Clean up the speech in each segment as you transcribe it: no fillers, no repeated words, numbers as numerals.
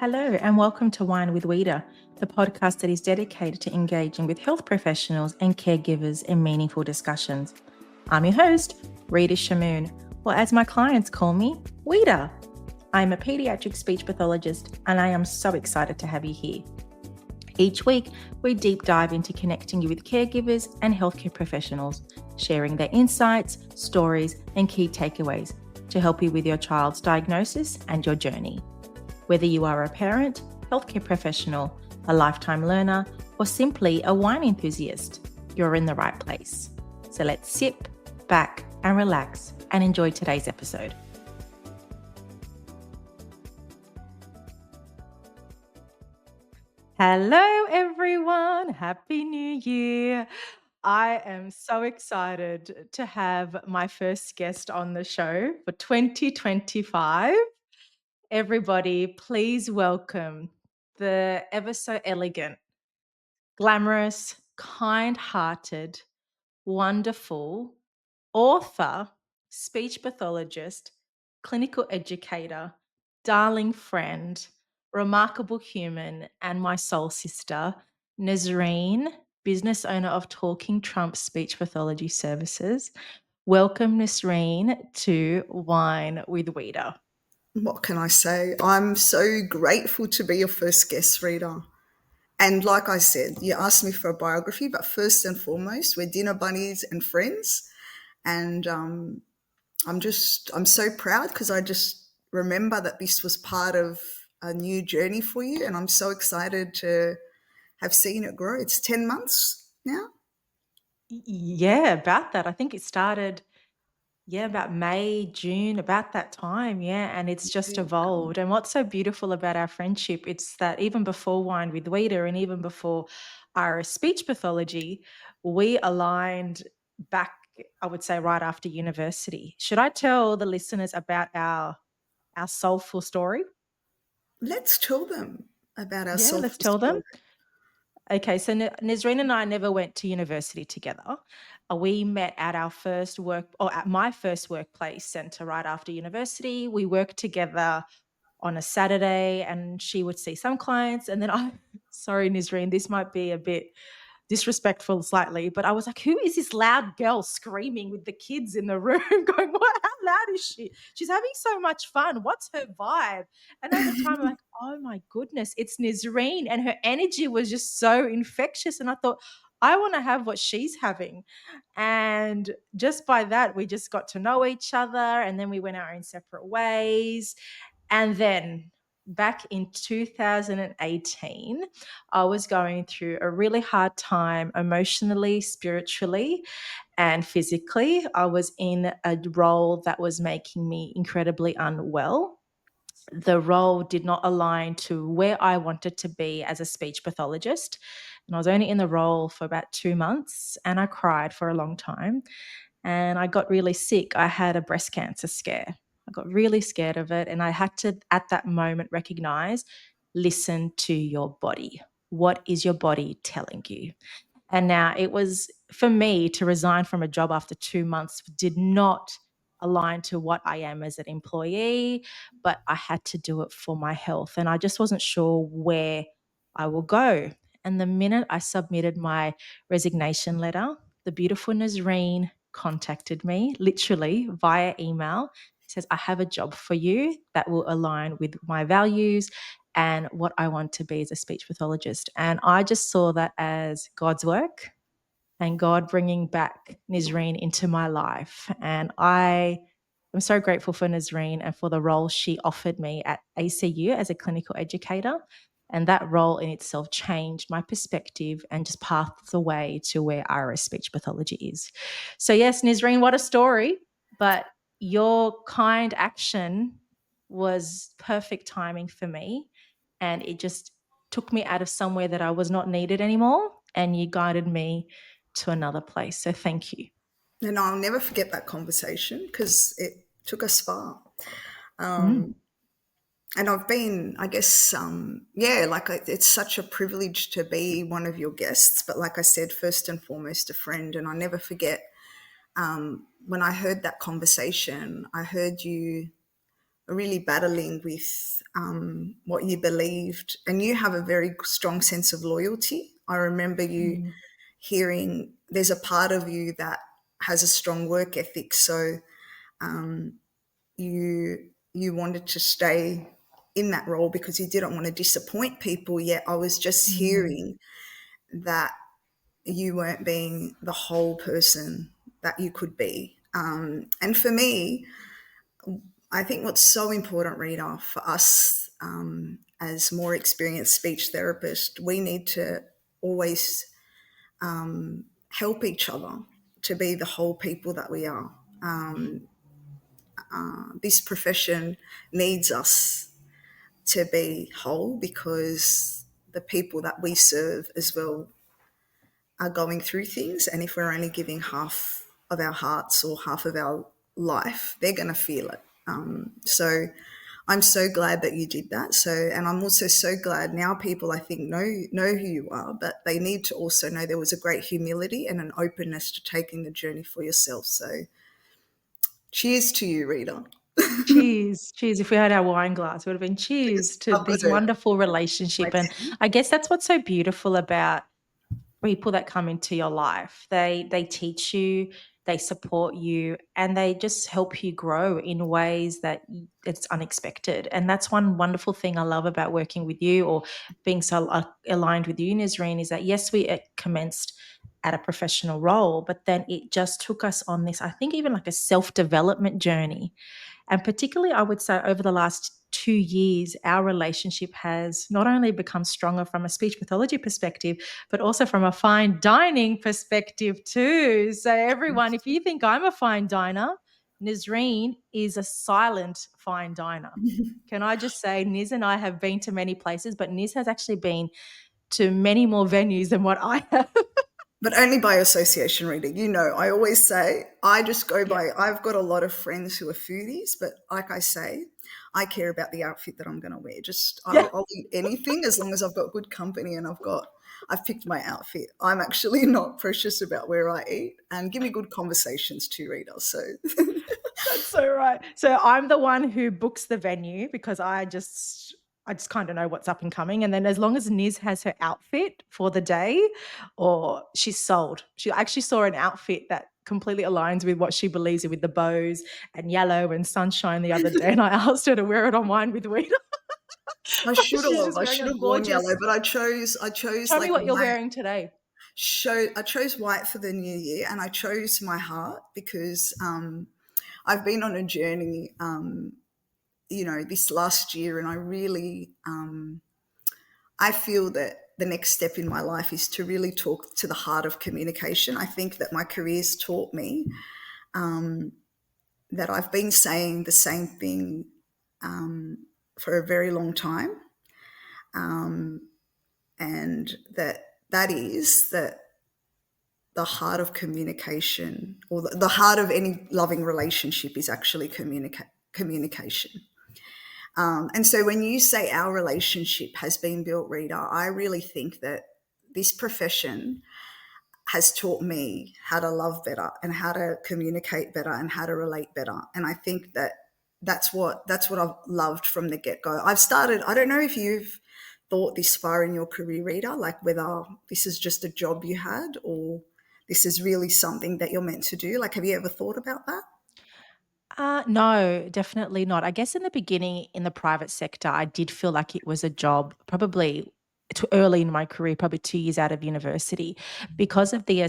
Hello and welcome to Wine with Wita, the podcast that is dedicated to engaging with health professionals and caregivers in meaningful discussions. I'm your host, Rita Shamoon, or as my clients call me, Wita. I'm a pediatric speech pathologist and I am so excited to have you here. Each week, we deep dive into connecting you with caregivers and healthcare professionals, sharing their insights, stories, and key takeaways to help you with your child's diagnosis and your journey. Whether you are a parent, healthcare professional, a lifetime learner, or simply a wine enthusiast, you're in the right place. So let's sit back and relax and enjoy today's episode. Hello, everyone. Happy New Year. I am so excited to have my first guest on the show for 2025. Everybody, please welcome the ever so elegant, glamorous, kind-hearted, wonderful author, speech pathologist, clinical educator, darling friend, remarkable human, and my soul sister, Nisrine, business owner of Talking Trump Speech Pathology Services. Welcome, Nisrine, to Wine with Wita. What can I say? I'm so grateful to be your first guest reader. And like I said, you asked me for a biography, but first and foremost, we're dinner bunnies and friends. And I'm so proud because I just remember that this was part of a new journey for you. And I'm so excited to have seen it grow. It's 10 months now. Yeah, about that. I think it started, about May, June, about that time. Yeah. And it's just evolved. And what's so beautiful about our friendship, it's that even before Wine with Wita and even before our speech pathology, we aligned back, I would say, right after university. Should I tell the listeners about our soulful story? Let's tell them about our Yeah, let's soulful tell them. story. Okay, so Nazreen and I never went to university together. We met at our first at my first workplace center right after university. We worked together on a Saturday and she would see some clients. And then sorry, Nazreen, this might be a bit disrespectful slightly, but I was like, who is this loud girl screaming with the kids in the room going, what, how loud is she? She's having so much fun. What's her vibe? And at the time, I'm like, oh my goodness, it's Nisrine. And her energy was just so infectious. And I thought, I want to have what she's having. And just by that, we just got to know each other. And then we went our own separate ways. And then back in 2018, I was going through a really hard time emotionally, spiritually, and physically. I was in a role that was making me incredibly unwell. The role did not align to where I wanted to be as a speech pathologist. And I was only in the role for about 2 months and I cried for a long time and I got really sick. I had a breast cancer scare. I got really scared of it. And I had to, at that moment, recognize listen to your body. What is your body telling you? And now it was for me to resign from a job after 2 months did not align to what I am as an employee, but I had to do it for my health. And I just wasn't sure where I will go. And the minute I submitted my resignation letter, the beautiful Nazreen contacted me literally via email. Says, I have a job for you that will align with my values and what I want to be as a speech pathologist. And I just saw that as God's work and God bringing back Nisrine into my life. And I am so grateful for Nisrine and for the role she offered me at ACU as a clinical educator. And that role in itself changed my perspective and just pathed the way to where IRS speech pathology is. So, yes, Nisrine, what a story. But your kind action was perfect timing for me. And it just took me out of somewhere that I was not needed anymore. And you guided me to another place. So thank you. And I'll never forget that conversation because it took us far. Mm. And I've been, I guess, it's such a privilege to be one of your guests. But like I said, first and foremost, a friend. And I never forget when I heard that conversation, I heard you really battling with what you believed, and you have a very strong sense of loyalty. I remember you Mm. hearing there's a part of you that has a strong work ethic, so you wanted to stay in that role because you didn't want to disappoint people. Yet I was just Mm. hearing that you weren't being the whole person that you could be. And for me, I think what's so important, Rita, for us as more experienced speech therapists, we need to always help each other to be the whole people that we are. This profession needs us to be whole because the people that we serve as well are going through things. And if we're only giving half of our hearts or half of our life, they're going to feel it. So I'm so glad that you did that. So, and I'm also so glad now people I think know who you are, but they need to also know there was a great humility and an openness to taking the journey for yourself. So, cheers to you, Rita. Cheers, cheers. If we had our wine glass, it would have been cheers to I've got this to wonderful my relationship. And tea. I guess that's what's so beautiful about people that come into your life. They teach you, they support you, and they just help you grow in ways that it's unexpected. And that's one wonderful thing I love about working with you or being so aligned with you, Nisreen, is that yes, we commenced at a professional role, but then it just took us on this, I think, even like a self development journey. And particularly, I would say over the last 2 years, our relationship has not only become stronger from a speech pathology perspective, but also from a fine dining perspective too. So, everyone, if you think I'm a fine diner, Nazreen is a silent fine diner. Can I just say, Niz and I have been to many places, but Niz has actually been to many more venues than what I have. But only by association, Rita. You know, I always say I just go Yeah. by. I've got a lot of friends who are foodies, but like I say, I care about the outfit that I'm going to wear. Just Yeah. I'll eat anything as long as I've got good company and I've picked my outfit. I'm actually not precious about where I eat, and give me good conversations too, Rita. So That's so right. So I'm the one who books the venue because I just kind of know what's up and coming. And then as long as Niz has her outfit for the day, or she's sold. She actually saw an outfit that completely aligns with what she believes in with the bows and yellow and sunshine the other day. And I asked her to wear it on Wine with Wita. She's just I wearing should a have worn yellow, gorgeous. but I chose Show me like what you're white. wearing today. I chose white for the new year, and I chose my heart because I've been on a journey. This last year, and I really, I feel that the next step in my life is to really talk to the heart of communication. I think that my career's taught me that I've been saying the same thing for a very long time, and that is that the heart of communication, or the heart of any loving relationship, is actually communication. And so when you say our relationship has been built, Rita, I really think that this profession has taught me how to love better and how to communicate better and how to relate better. And I think that that's what I've loved from the get go. I've started. I don't know if you've thought this far in your career, Rita, like whether this is just a job you had or this is really something that you're meant to do. Like, have you ever thought about that? No, definitely not. I guess in the beginning, in the private sector, I did feel like it was a job, probably too early in my career, probably 2 years out of university, because of the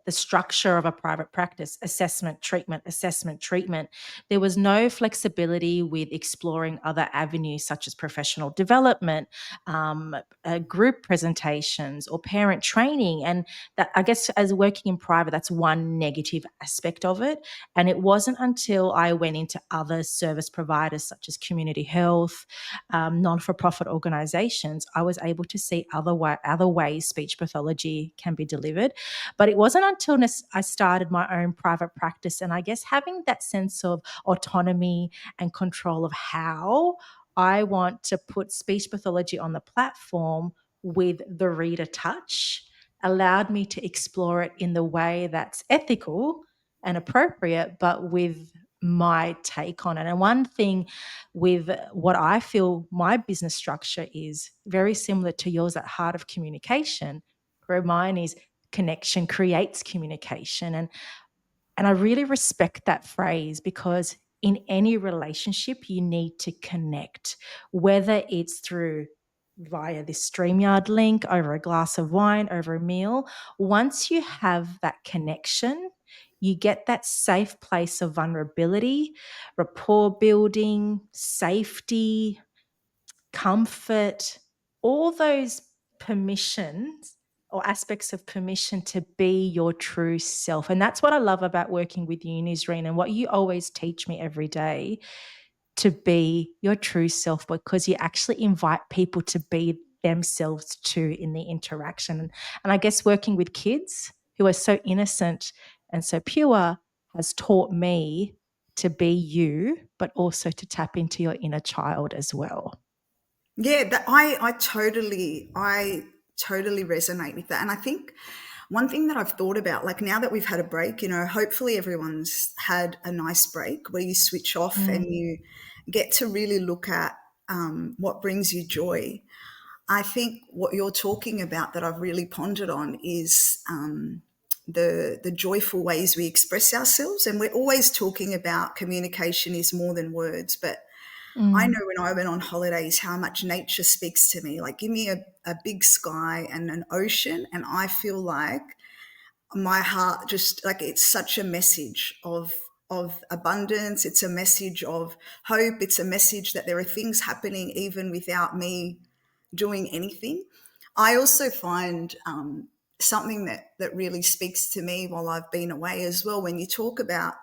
structure of a private practice, assessment, treatment, assessment, treatment. There was no flexibility with exploring other avenues such as professional development, group presentations, or parent training. And that, I guess, as working in private, that's one negative aspect of it. And it wasn't until I went into other service providers such as community health, non for profit organizations, I was able to see other ways speech pathology can be delivered. But it wasn't until I started my own private practice, and I guess having that sense of autonomy and control of how I want to put speech pathology on the platform with the reader touch allowed me to explore it in the way that's ethical and appropriate, but with my take on it. And one thing with what I feel my business structure is very similar to yours at Heart of Communication, where mine is connection creates communication. And I really respect that phrase because in any relationship, you need to connect, whether it's through via this StreamYard link, over a glass of wine, over a meal. Once you have that connection, you get that safe place of vulnerability, rapport building, safety, comfort, all those permissions or aspects of permission to be your true self. And that's what I love about working with you, Nisreen, and what you always teach me every day, to be your true self, because you actually invite people to be themselves too in the interaction. And I guess working with kids who are so innocent and so pure has taught me to be you, but also to tap into your inner child as well. Yeah, I totally resonate with that. And I think one thing that I've thought about, like now that we've had a break, hopefully everyone's had a nice break where you switch off and Mm. you get to really look at what brings you joy. I think what you're talking about that I've really pondered on is the joyful ways we express ourselves, and we're always talking about communication is more than words, but I know Mm. when I went on holidays how much nature speaks to me. Like, give me a big sky and an ocean, and I feel like my heart just like it's such a message of abundance. It's a message of hope. It's a message that there are things happening even without me doing anything. I also find something that really speaks to me while I've been away as well. When you talk about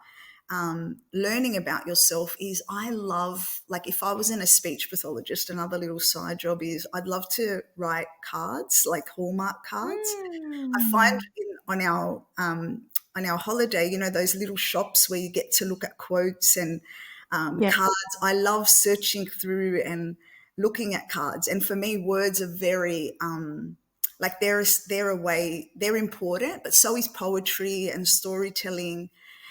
learning about yourself, is I love, like, if I was in a speech pathologist, another little side job is I'd love to write cards, like Hallmark cards. I find Mm. on our holiday, those little shops where you get to look at quotes and Yeah. cards. I love searching through and looking at cards. And for me, words are very like they're important, but so is poetry and storytelling.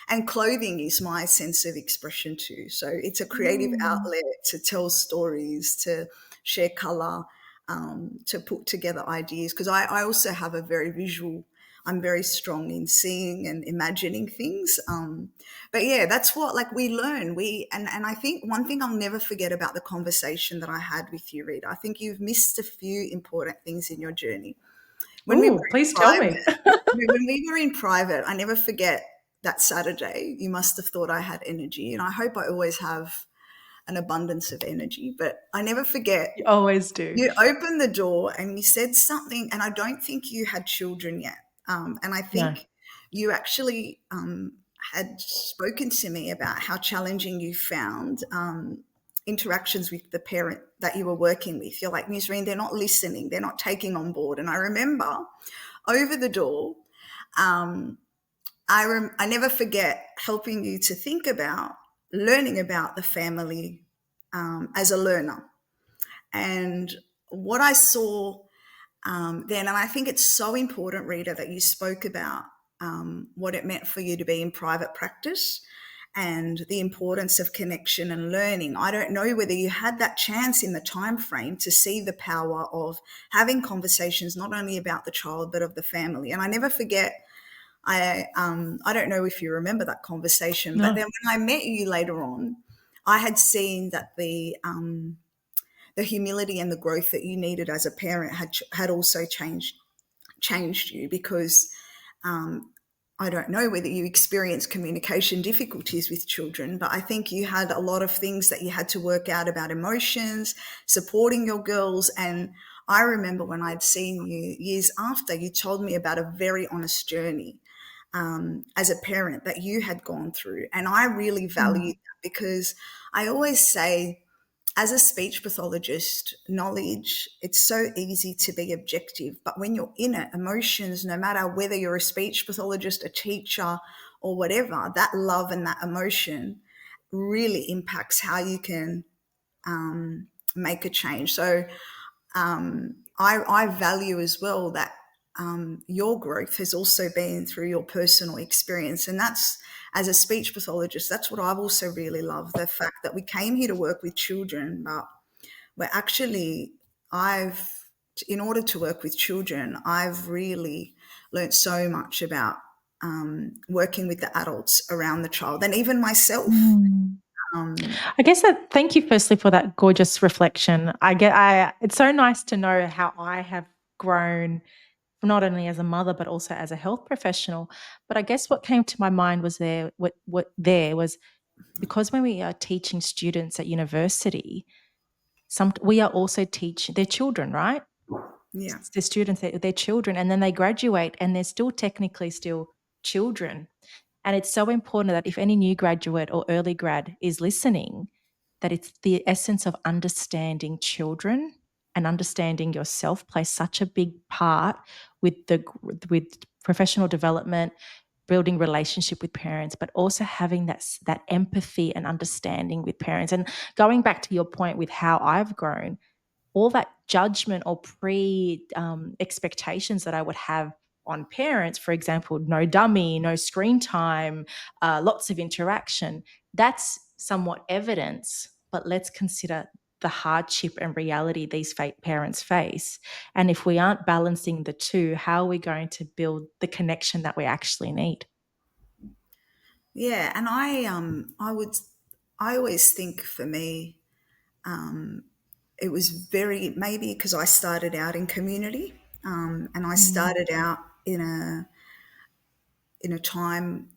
And clothing is my sense of expression too. So it's a creative Mm. outlet to tell stories, to share color, to put together ideas. Because I also have a very visual, I'm very strong in seeing and imagining things. But yeah, that's what, like, we learn. And I think one thing I'll never forget about the conversation that I had with you, Rita, I think you've missed a few important things in your journey. When we were Oh, in please tell private, me. when we were in private, I never forget that Saturday. You must have thought I had energy, and I hope I always have an abundance of energy. But I never forget, You always do. you opened the door and you said something, and I don't think you had children yet. And I No. think you actually had spoken to me about how challenging you found interactions with the parent that you were working with. You're like, Nisreen, they're not listening, they're not taking on board. And I remember over the door, I never forget helping you to think about learning about the family as a learner. And what I saw then, and I think it's so important, Rita, that you spoke about what it meant for you to be in private practice and the importance of connection and learning. I don't know whether you had that chance in the time frame to see the power of having conversations not only about the child but of the family. And I never forget. I don't know if you remember that conversation, but then No. when I met you later on, I had seen that the humility and the growth that you needed as a parent had also changed you, because I don't know whether you experienced communication difficulties with children, but I think you had a lot of things that you had to work out about emotions, supporting your girls. And I remember when I'd seen you years after, you told me about a very honest journey as a parent that you had gone through. And I really Mm. valued that, because I always say, as a speech pathologist, knowledge, it's so easy to be objective. But when you're in it, emotions, no matter whether you're a speech pathologist, a teacher, or whatever, that love and that emotion really impacts how you can make a change. So I value as well that your growth has also been through your personal experience. And that's, as a speech pathologist, that's what I've also really loved, the fact that we came here to work with children, but we're actually, in order to work with children, I've really learnt so much about working with the adults around the child and even myself. Mm. Um, I guess that thank you firstly for that gorgeous reflection. I it's so nice to know how I have grown not only as a mother but also as a health professional. But I guess what came to my mind was what there was because when we are teaching students at university, we are also teaching their children, right? yeah. The students, they're children, and then they graduate and they're still technically still children. And it's so important that if any new graduate or early grad is listening, that it's the essence of understanding children and understanding yourself plays such a big part with professional development, building relationship with parents, but also having that empathy and understanding with parents. And going back to your point with how I've grown, all that judgment or pre expectations that I would have on parents, for example, no dummy, no screen time, lots of interaction, that's somewhat evidence. But let's consider the hardship and reality these parents face. And if we aren't balancing the two, how are we going to build the connection that we actually need? Yeah, and I always think for me, it was very, maybe because I started out in community, and I Mm. started out in a time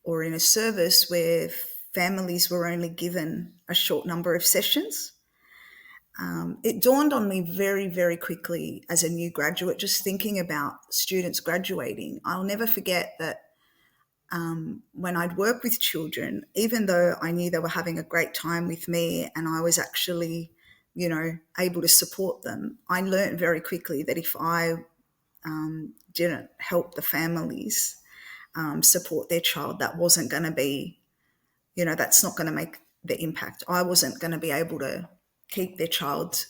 or in a service where families were only given a short number of sessions. It dawned on me very, very quickly as a new graduate, just thinking about students graduating. I'll never forget that when I'd work with children, even though I knew they were having a great time with me and I was actually, able to support them, I learned very quickly that if I didn't help the families support their child, that wasn't going to be, that's not going to make the impact. I wasn't going to be able to keep their child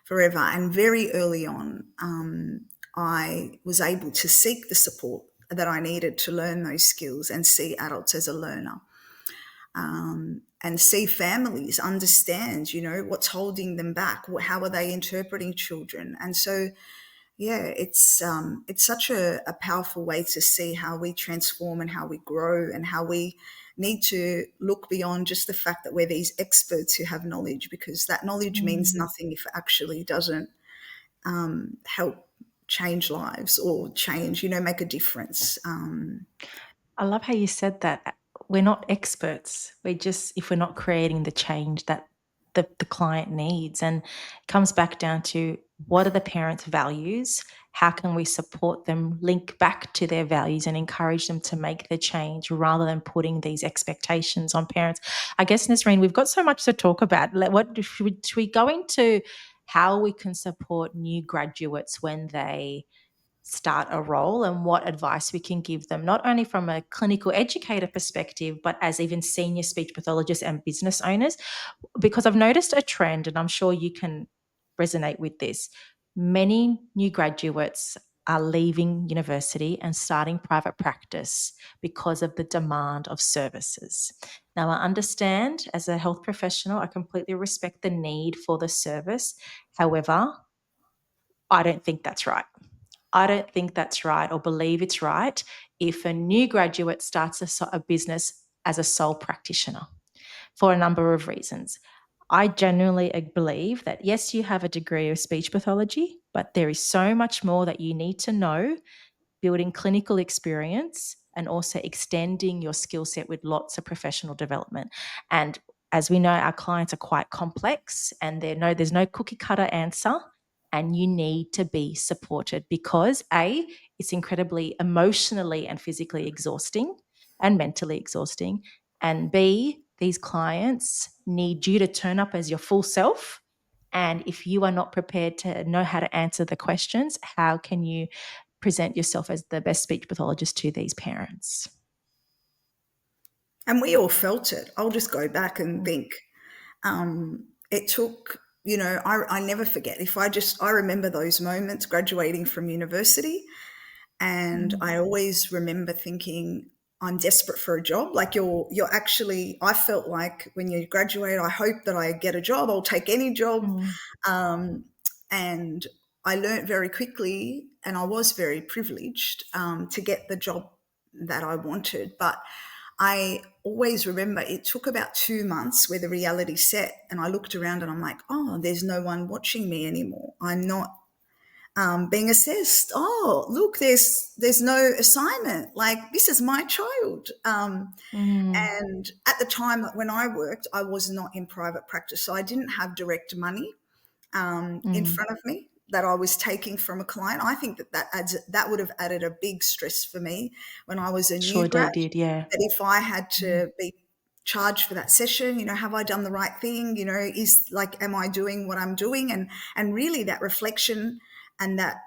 forever. And very early on, I was able to seek the support that I needed to learn those skills and see adults as a learner, and see families understand, what's holding them back. How are they interpreting children? And so, yeah, it's such a powerful way to see how we transform and how we grow and how we need to look beyond just the fact that we're these experts who have knowledge, because that knowledge means Mm. nothing if it actually doesn't help change lives or change, make a difference. I love how you said that. We're not experts. We're just, if we're not creating the change that the client needs. And it comes back down to what are the parents' values? How can we support them, link back to their values and encourage them to make the change rather than putting these expectations on parents? I guess, Nasreen, we've got so much to talk about. Should we go into how we can support new graduates when they start a role and what advice we can give them, not only from a clinical educator perspective, but as even senior speech pathologists and business owners? Because I've noticed a trend, and I'm sure you can resonate with this. Many new graduates are leaving university and starting private practice because of the demand of services. Now, I understand as a health professional, I completely respect the need for the service. However, I don't think that's right. I don't think that's right or believe it's right if a new graduate starts a business as a sole practitioner for a number of reasons. I genuinely believe that yes, you have a degree of speech pathology, but there is so much more that you need to know, building clinical experience and also extending your skill set with lots of professional development. And as we know, our clients are quite complex and there's no cookie cutter answer. And you need to be supported because A, it's incredibly emotionally and physically exhausting and mentally exhausting. And B, these clients need you to turn up as your full self. And if you are not prepared to know how to answer the questions, how can you present yourself as the best speech pathologist to these parents? And we all felt it. I'll just go back and Mm. think it took. I never forget. I remember those moments graduating from university, and Mm, I always remember thinking, I'm desperate for a job. Like you're actually, I felt like when you graduate, I hope that I get a job. I'll take any job. mm, Um, and I learnt very quickly, and I was very privileged to get the job that I wanted. But I always remember it took about 2 months where the reality set, and I looked around and I'm like, oh, there's no one watching me anymore. I'm not being assessed. Oh, look, there's no assignment. Like this is my child. mm, And at the time when I worked, I was not in private practice, so I didn't have direct money in mm. front of me that I was taking from a client. I think that would have added a big stress for me when I was a new Sure grad. did, yeah. That if I had Mm, to be charged for that session, have I done the right thing? Is like, am I doing what I'm doing? And really that reflection and that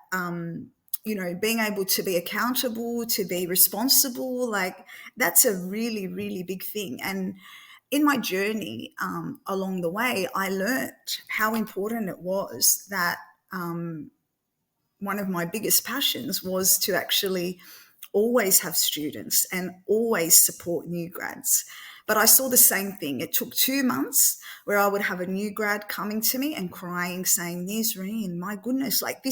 being able to be accountable, to be responsible, like that's a really, really big thing. And in my journey along the way, I learnt how important it was that one of my biggest passions was to actually always have students and always support new grads. But I saw the same thing. It took 2 months where I would have a new grad coming to me and crying, saying, Nisrine, my goodness, like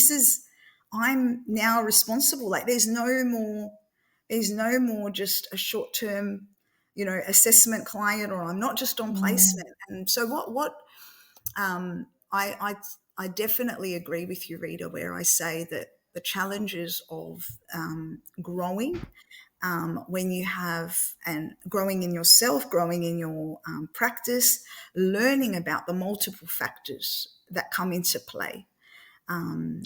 I'm now responsible. Like there's no more just a short term, assessment client, or I'm not just on mm. placement. And so what um, I definitely agree with you, Rita, where I say that the challenges of growing when you have and growing in yourself, growing in your practice, learning about the multiple factors that come into play.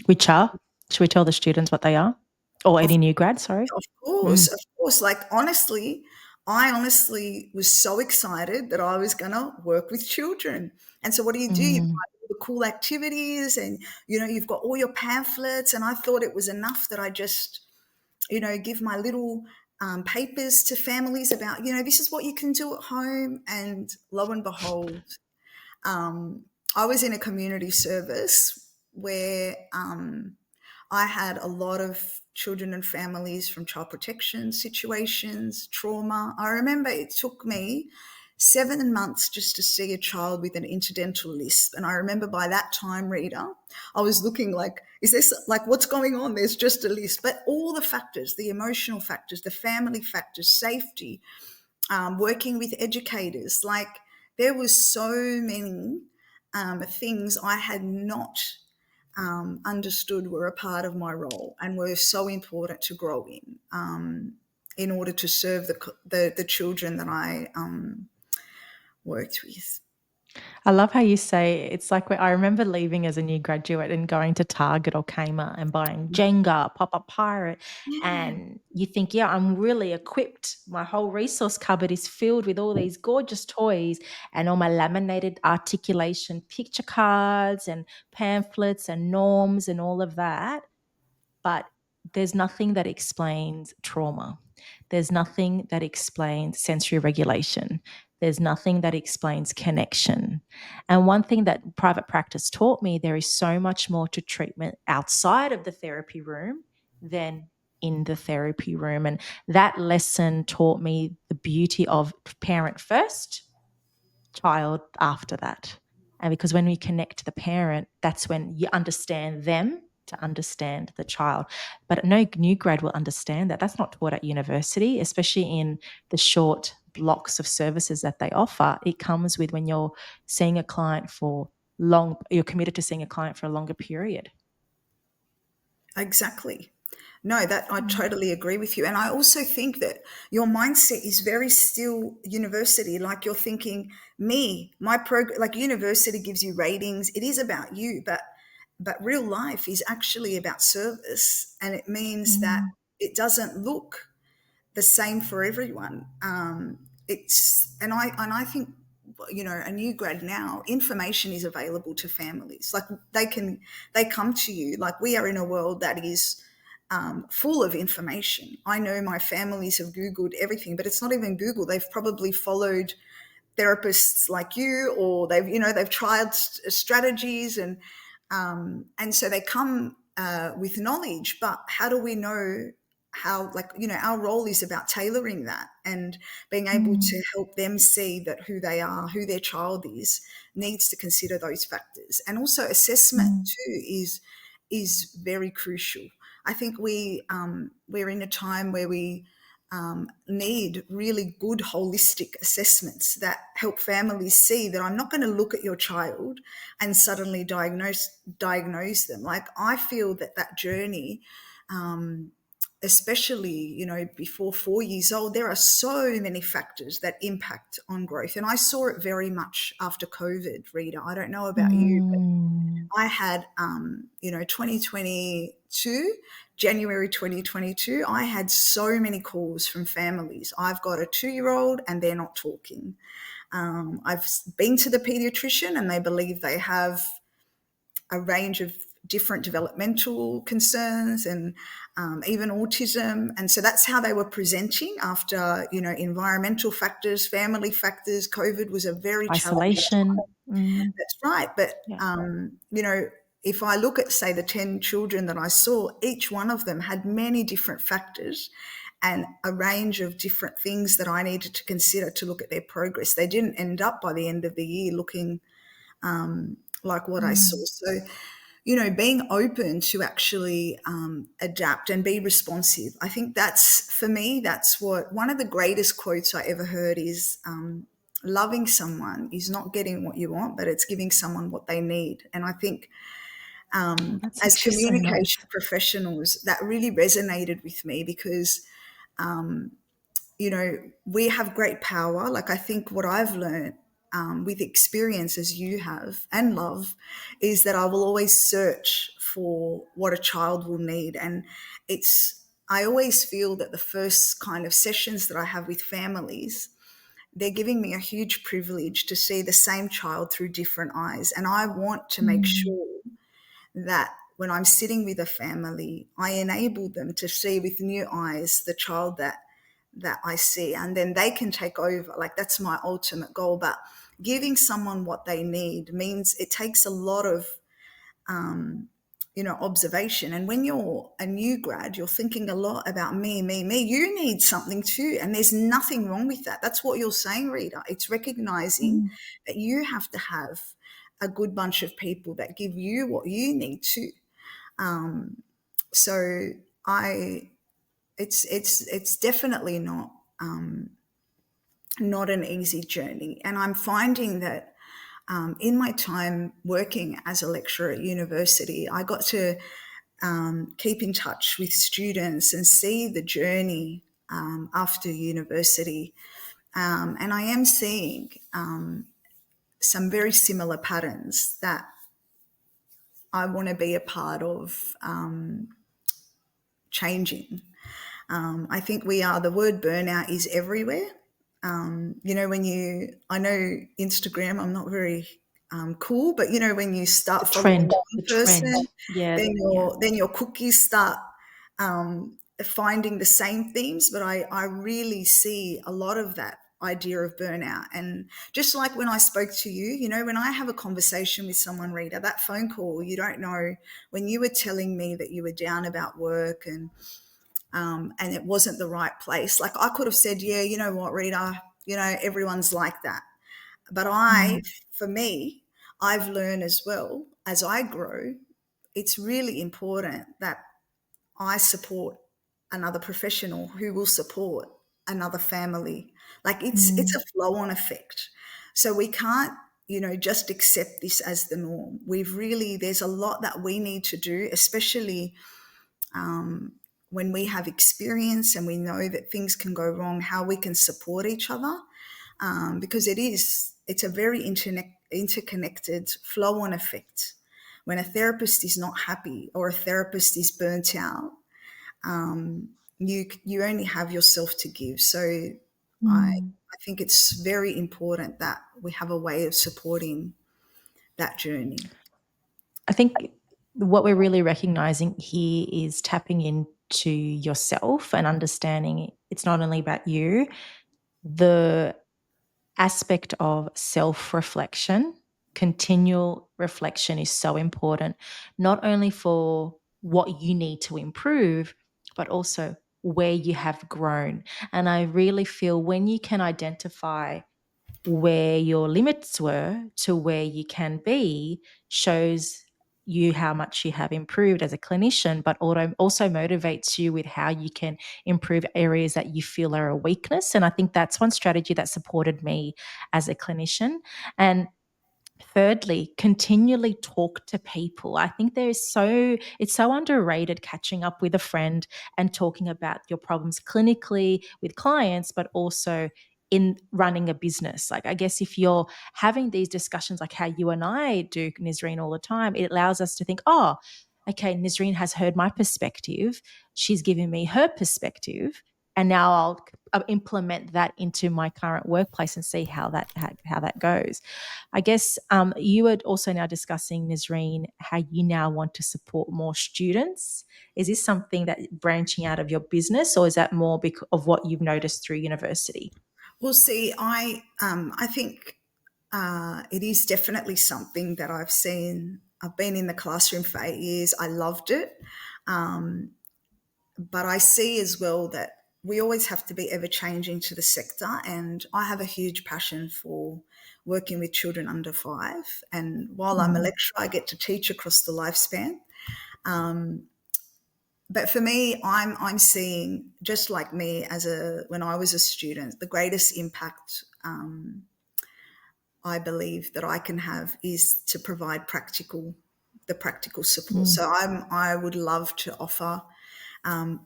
Which are? Should we tell the students what they are? Or Of any new grads, sorry? Of course, Mm, of course. Like honestly, I honestly was so excited that I was going to work with children. And so what do? You buy mm, all the cool activities, and you've got all your pamphlets. And I thought it was enough that I just give my little papers to families about this is what you can do at home. And lo and behold, I was in a community service where I had a lot of children and families from child protection situations, trauma. I remember it took me 7 months just to see a child with an interdental lisp. And I remember by that time, Rita, I was looking like, is this like what's going on? There's just a lisp. But all the factors, the emotional factors, the family factors, safety, working with educators, like there was so many things I had not understood were a part of my role and were so important to grow in order to serve the children that I worked with. I love how you say it's like I remember leaving as a new graduate and going to Target or Kmart and buying Jenga, Pop Up Pirate. Yeah, And you think, yeah, I'm really equipped. My whole resource cupboard is filled with all these gorgeous toys and all my laminated articulation picture cards and pamphlets and norms and all of that. But there's nothing that explains trauma. There's nothing that explains sensory regulation. There's nothing that explains connection. And one thing that private practice taught me, there is so much more to treatment outside of the therapy room than in the therapy room. And that lesson taught me the beauty of parent first, child after that. And because when we connect to the parent, that's when you understand them to understand the child. But no new grad will understand that. That's not taught at university, especially in the short blocks of services that they offer. It comes with when you're seeing a client for long, you're committed to seeing a client for a longer period. exactly. No, that I Mm, totally agree with you. And I also think that your mindset is very still university. Like you're thinking, my program, like university gives you ratings. It is about you, but real life is actually about service. And it means that mm, it doesn't look the same for everyone. And I think a new grad now, information is available to families. Like they come to you. Like we are in a world that is full of information. I know my families have Googled everything, but it's not even Google. They've probably followed therapists like you, or they've tried strategies, and so they come with knowledge. But how do we know how, like, our role is about tailoring that and being able Mm. to help them see that who they are, who their child is, needs to consider those factors. And also assessment Mm. too is very crucial. I think we're in a time where we need really good holistic assessments that help families see that I'm not going to look at your child and suddenly diagnose them. Like, I feel that journey, especially before 4 years old, there are so many factors that impact on growth, and I saw it very much after COVID. Rita, I don't know about you, Mm. I had, 2022, January 2022, I had so many calls from families. I've got a 2-year-old and they're not talking. I've been to the pediatrician and they believe they have a range of different developmental concerns and even autism. And so that's how they were presenting after, environmental factors, family factors. COVID was a very challenging Isolation. time. Mm. That's right. But, Yeah. if I look at, say, the 10 children that I saw, each one of them had many different factors and a range of different things that I needed to consider to look at their progress. They didn't end up by the end of the year looking like what I saw. Mm. So, being open to actually adapt and be responsive. I think that's, for me, that's what one of the greatest quotes I ever heard is, loving someone is not getting what you want, but it's giving someone what they need. And I think Oh, that's as actually so communication nice. professionals, that really resonated with me because, we have great power. Like, I think what I've learned with experience, as you have, and love, is that I will always search for what a child will need. And I always feel that the first kind of sessions that I have with families, they're giving me a huge privilege to see the same child through different eyes. And I want to make Mm. sure that when I'm sitting with a family, I enable them to see with new eyes the child that I see, and then they can take over. Like, that's my ultimate goal. But giving someone what they need means it takes a lot of observation. And when you're a new grad, you're thinking a lot about me, me, me. You need something too. And there's nothing wrong with that. That's what you're saying, Rita. It's recognizing Mm. that you have to have a good bunch of people that give you what you need too. So I, it's definitely not an easy journey. And I'm finding that in my time working as a lecturer at university, I got to keep in touch with students and see the journey after university. And I am seeing some very similar patterns that I want to be a part of changing. I think the word burnout is everywhere. I know Instagram, I'm not very cool, but when you The start following trend. one The trend. person, Yeah. then Yeah. your cookies start finding the same themes. But I really see a lot of that idea of burnout. And just like when I spoke to you, when I have a conversation with someone, Rita, that phone call, you don't know, when you were telling me that you were down about work and it wasn't the right place. Like, I could have said, yeah, you know what, Rita, everyone's like that. But Mm. for me, I've learned as well as I grow, it's really important that I support another professional who will support another family. Like, it's Mm. a flow on effect. So we can't, just accept this as the norm. There's a lot that we need to do, especially when we have experience and we know that things can go wrong, how we can support each other, because it's a very interconnected flow on effect. When a therapist is not happy or a therapist is burnt out, you only have yourself to give. So Mm. I think it's very important that we have a way of supporting that journey. I think what we're really recognizing here is tapping into yourself and understanding it's not only about you. The aspect of self-reflection, continual reflection is so important, not only for what you need to improve, but also where you have grown. And I really feel when you can identify where your limits were to where you can be shows you how much you have improved as a clinician, but also motivates you with how you can improve areas that you feel are a weakness. And I think that's one strategy that supported me as a clinician. And thirdly, continually talk to people. I think it's so underrated catching up with a friend and talking about your problems clinically with clients, but also in running a business. Like, I guess if you're having these discussions, like how you and I do, Nisreen, all the time, it allows us to think, oh, okay, Nisreen has heard my perspective. She's given me her perspective. And now I'll implement that into my current workplace and see how that goes. I guess you were also now discussing, Nazreen, how you now want to support more students. Is this something that branching out of your business, or is that more because of what you've noticed through university? Well, see, I think it is definitely something that I've seen. I've been in the classroom for 8 years. I loved it. But I see as well that we always have to be ever changing to the sector. And I have a huge passion for working with children under 5. And while I'm a Mm, lecturer, I get to teach across the lifespan. But for me, I'm seeing, just like me when I was a student, the greatest impact I believe that I can have is to provide the practical support. mm, So I would love to offer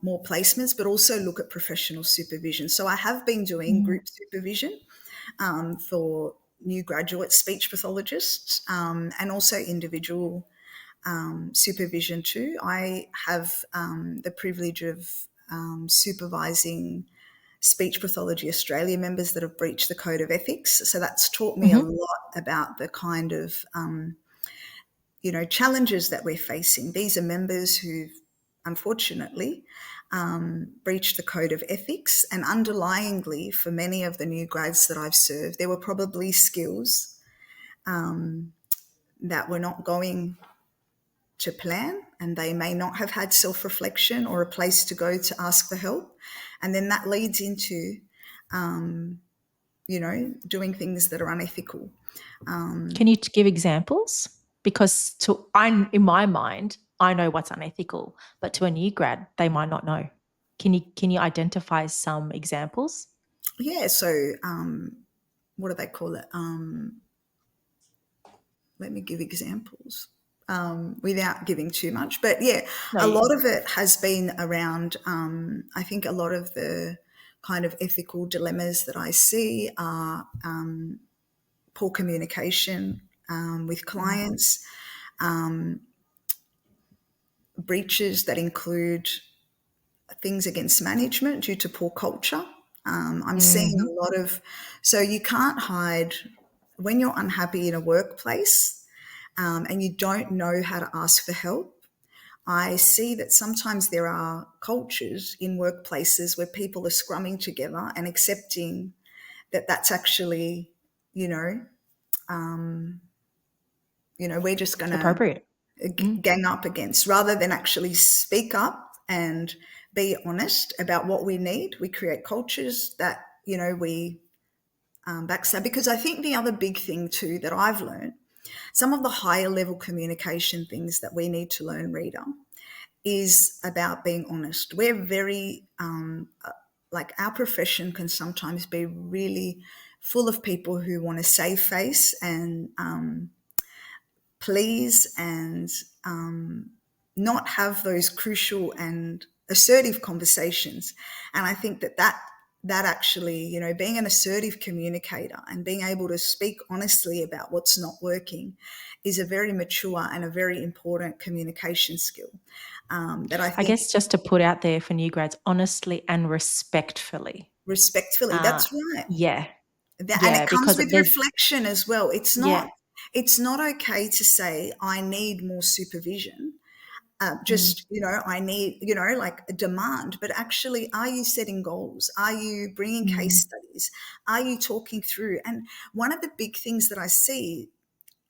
more placements, but also look at professional supervision. So I have been doing mm, group supervision for new graduate speech pathologists and also individual supervision too. I have the privilege of supervising Speech Pathology Australia members that have breached the code of ethics. So that's taught me a mhm. lot about the kind of challenges that we're facing. These are members who've unfortunately breached the code of ethics, and underlyingly, for many of the new grads that I've served, there were probably skills that were not going to plan, and they may not have had self-reflection or a place to go to ask for help, and then that leads into doing things that are unethical. Can you give examples? Because in my mind, I know what's unethical, but to a new grad, they might not know. Can you identify some examples? Yeah, so what do they call it? Let me give examples without giving too much. But yeah, No, a lot of it has been around, I think a lot of the kind of ethical dilemmas that I see are poor communication with mm, clients, breaches that include things against management due to poor culture. I'm seeing mhm. a lot of, so you can't hide when you're unhappy in a workplace and you don't know how to ask for help. I see that sometimes there are cultures in workplaces where people are scrumming together and accepting that that's actually, you know, we're just going to Appropriate. Mm. gang up against rather than actually speak up and be honest about what we need. We create cultures that, we backstab. Because I think the other big thing too that I've learned, some of the higher level communication things that we need to learn, Rita, is about being honest. We're very, like our profession can sometimes be really full of people who want to save face and please and not have those crucial and assertive conversations. And I think that actually, being an assertive communicator and being able to speak honestly about what's not working is a very mature and a very important communication skill that I I think guess just to put out there for new grads, honestly and respectfully. respectfully, Uh, that's right. yeah, And it yeah, comes because with there's reflection as well. yeah, It's not okay to say I need more supervision. mm, Just I need like a demand, but actually, are you setting goals? Are you bringing case mm, studies? is? Are you talking through? And one of the big things that I see,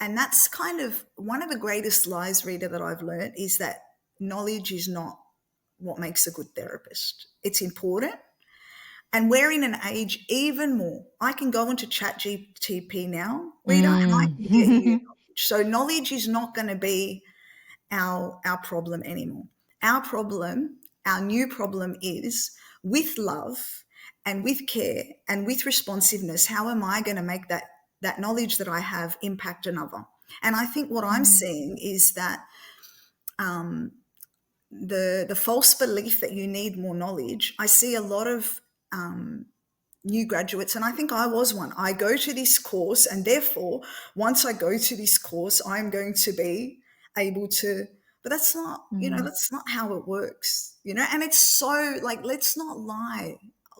and that's kind of one of the greatest lies, Rita, that I've learned, is that knowledge is not what makes a good therapist. It's important. And we're in an age even more. I can go into Chat GTP now, Rita, and I can get you Mm. knowledge. So knowledge is not going to be our problem anymore. Our problem, our new problem is with love and with care and with responsiveness, how am I going to make that knowledge that I have impact another? And I think what I'm Mm. seeing is that the false belief that you need more knowledge. I see a lot of new graduates, and I think I was one. I go to this course, and therefore, once I go to this course, I'm going to be able to. But that's not, Mm. that's not how it works, And it's so like, let's not lie.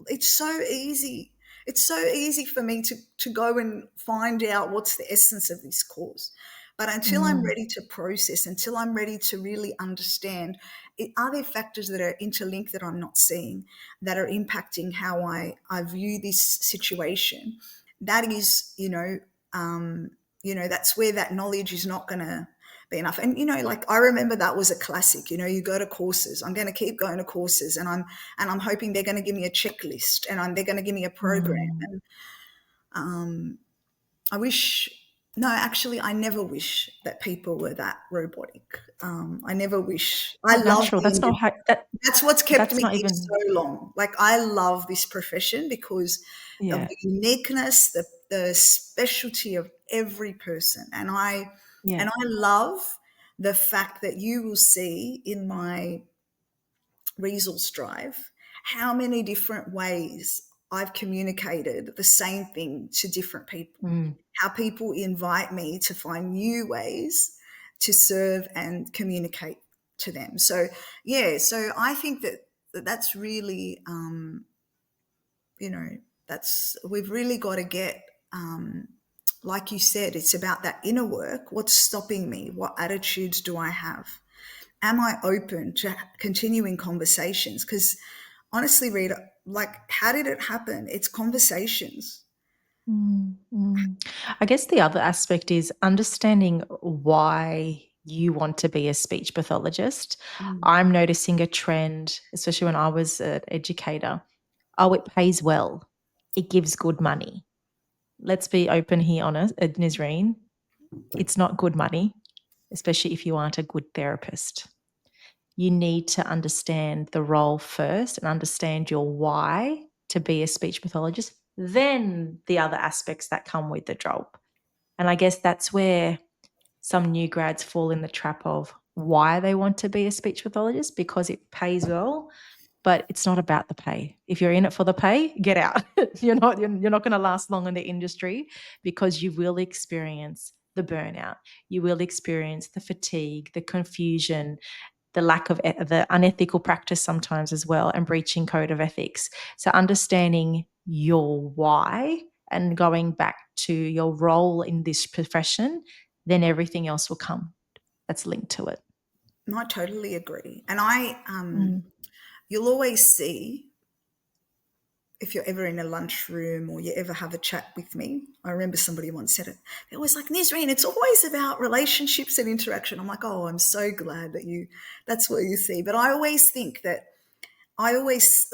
It's so easy. It's so easy for me to go and find out what's the essence of this course. But until I'm Mm. ready to process, until I'm ready to really understand, are there factors that are interlinked that I'm not seeing that are impacting how I view this situation? That is, that's where that knowledge is not going to be enough. And, like I remember that was a classic, you go to courses. I'm going to keep going to courses, and I'm hoping they're going to give me a checklist, and they're going to give me a program. Mm. And I wish, no, actually, I never wish that people were that robotic. I never wish. I Not love natural. That's being, not how that that's what's kept that's me not here even. so long. Like, I love this profession because of Yeah. the uniqueness, the specialty of every person. And Yeah. I love the fact that you will see in my resource drive how many different ways I've communicated the same thing to different people, Mm. how people invite me to find new ways to serve and communicate to them. So, yeah, so I think that's really, we've really got to get, like you said, it's about that inner work. What's stopping me? What attitudes do I have? Am I open to continuing conversations? Because honestly, Rita, like, how did it happen? It's conversations. Mm. Mm. I guess the other aspect is understanding why you want to be a speech pathologist. Mm. I'm noticing a trend, especially when I was an educator. Oh, it pays well. It gives good money. Let's be open here, honest, Nisreen. It's not good money, especially if you aren't a good therapist. You need to understand the role first and understand your why to be a speech pathologist, then the other aspects that come with the job. And I guess that's where some new grads fall in the trap of why they want to be a speech pathologist because it pays well, but it's not about the pay. If you're in it for the pay, get out. You're not going to last long in the industry because you will experience the burnout. You will experience the fatigue, the confusion, the lack of the unethical practice sometimes as well, and breaching code of ethics. So understanding your why and going back to your role in this profession, then everything else will come that's linked to it. No, I totally agree. And Mm. you'll always see, if you're ever in a lunchroom or you ever have a chat with me, I remember somebody once said it. It was like, Nisreen, it's always about relationships and interaction. I'm like, oh, I'm so glad that's what you see. But I always think that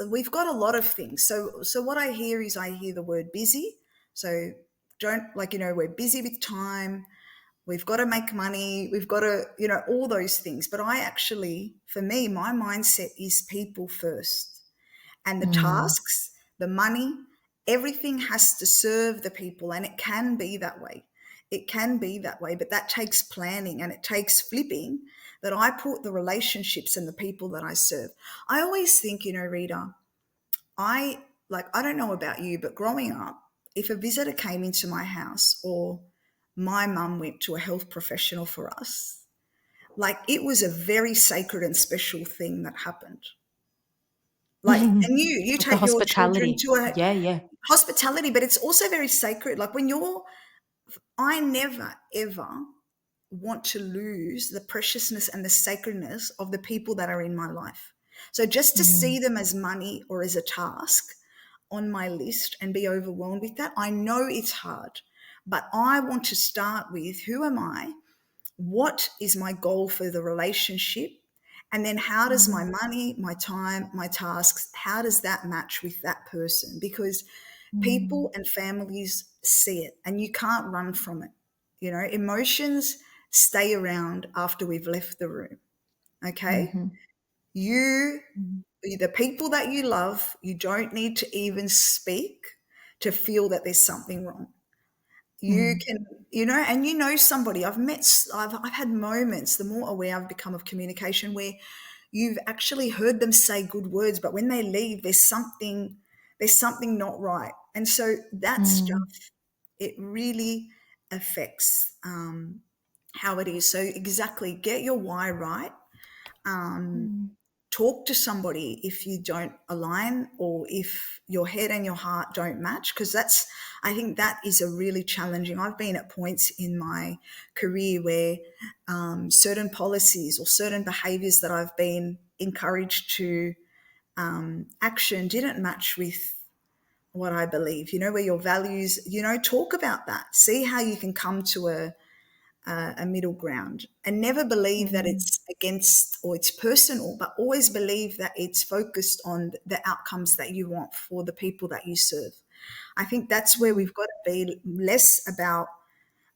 we've got a lot of things. So what I hear is I hear the word busy. So don't, like, we're busy with time. We've got to make money. We've got to, all those things. But for me, my mindset is people first, and the Mm. tasks, the money, everything has to serve the people. And it can be that way. It can be that way, but that takes planning and it takes flipping, that I put the relationships and the people that I serve. I always think, Rita, I don't know about you, but growing up, if a visitor came into my house or my mum went to a health professional for us, like, it was a very sacred and special thing that happened. Like, and you Like the take your children hospitality. to a Yeah, yeah. hospitality, but it's also very sacred. Like, I never ever want to lose the preciousness and the sacredness of the people that are in my life. So just to see Mm. them as money or as a task, on my list and be overwhelmed with that. I know it's hard, but I want to start with who am I? What is my goal for the relationship? And then how does my Mm, money, my time, my tasks, how does that match with that person? Because mm, people and families see it and you can't run from it. You know, emotions stay around after we've left the room. Okay. mhm, You, mm, the people that you love, you don't need to even speak to feel that there's something wrong. You mm, can, and somebody. I've had moments, the more aware I've become of communication, where you've actually heard them say good words, but when they leave, there's something not right. And so that mm, stuff, it really affects how it is. So exactly, get your why right. Um, mm, Talk to somebody if you don't align or if your head and your heart don't match, because I think that is a really challenging. I've been at points in my career where certain policies or certain behaviors that I've been encouraged to action didn't match with what I believe, where your values, talk about that, see how you can come to a middle ground, and never believe that mm, it's against or it's personal, but always believe that it's focused on the outcomes that you want for the people that you serve. I think that's where mm. we've got to be less about,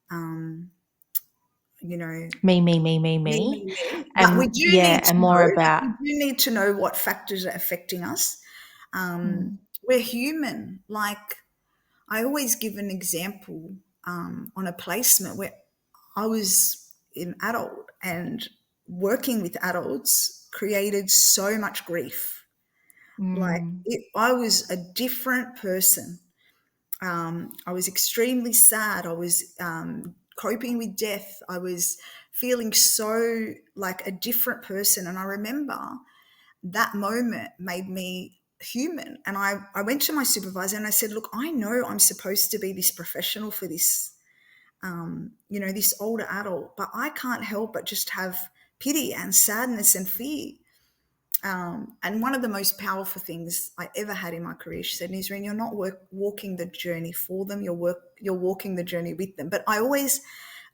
um, you know, Me, me. But we and do yeah, need to and know, more about. what factors are affecting us. Mm, We're human. Like, I always give an example on a placement where I was an adult, and working with adults created so much grief. Like, mm, I was a different person. I was extremely sad. I was coping with death. I was feeling so like a different person. And I remember that moment made me human. And I went to my supervisor and I said, look, I know I'm supposed to be this professional for this, this older adult, but I can't help but just have pity and sadness and fear. And one of the most powerful things I ever had in my career, she said, Nisrine, you're not walking the journey for them, you're walking the journey with them. But I always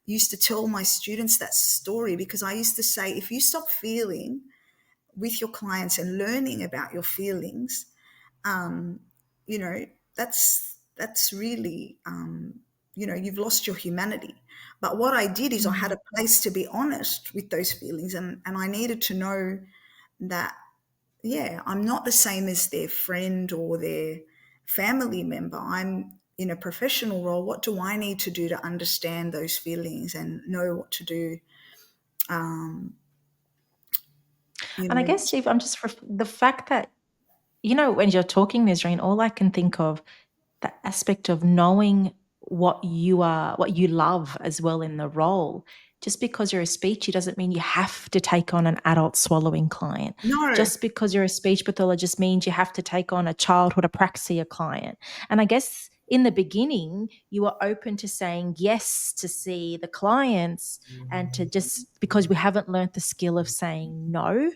used to tell my students that story, because I used to say, if you stop feeling with your clients and learning about your feelings, um, you know, that's really, you've lost your humanity. But what I did is I had a mm. place to be honest with those feelings, and I needed to know that, yeah, I'm not the same as their friend or their family member. I'm in a professional role. What do I need to do to understand those feelings and know what to do? Um, you And I know, guess if I'm just the fact that, when you're talking, Nisreen, all I can think of, the aspect of knowing what you love as well in the role. Just because you're a speechy doesn't mean you have to take on an adult swallowing client. no, Just because you're a speech pathologist means you have to take on a childhood apraxia client. And I guess in the beginning, you were open to saying yes to see the clients and to just because we haven't learned the skill of saying no.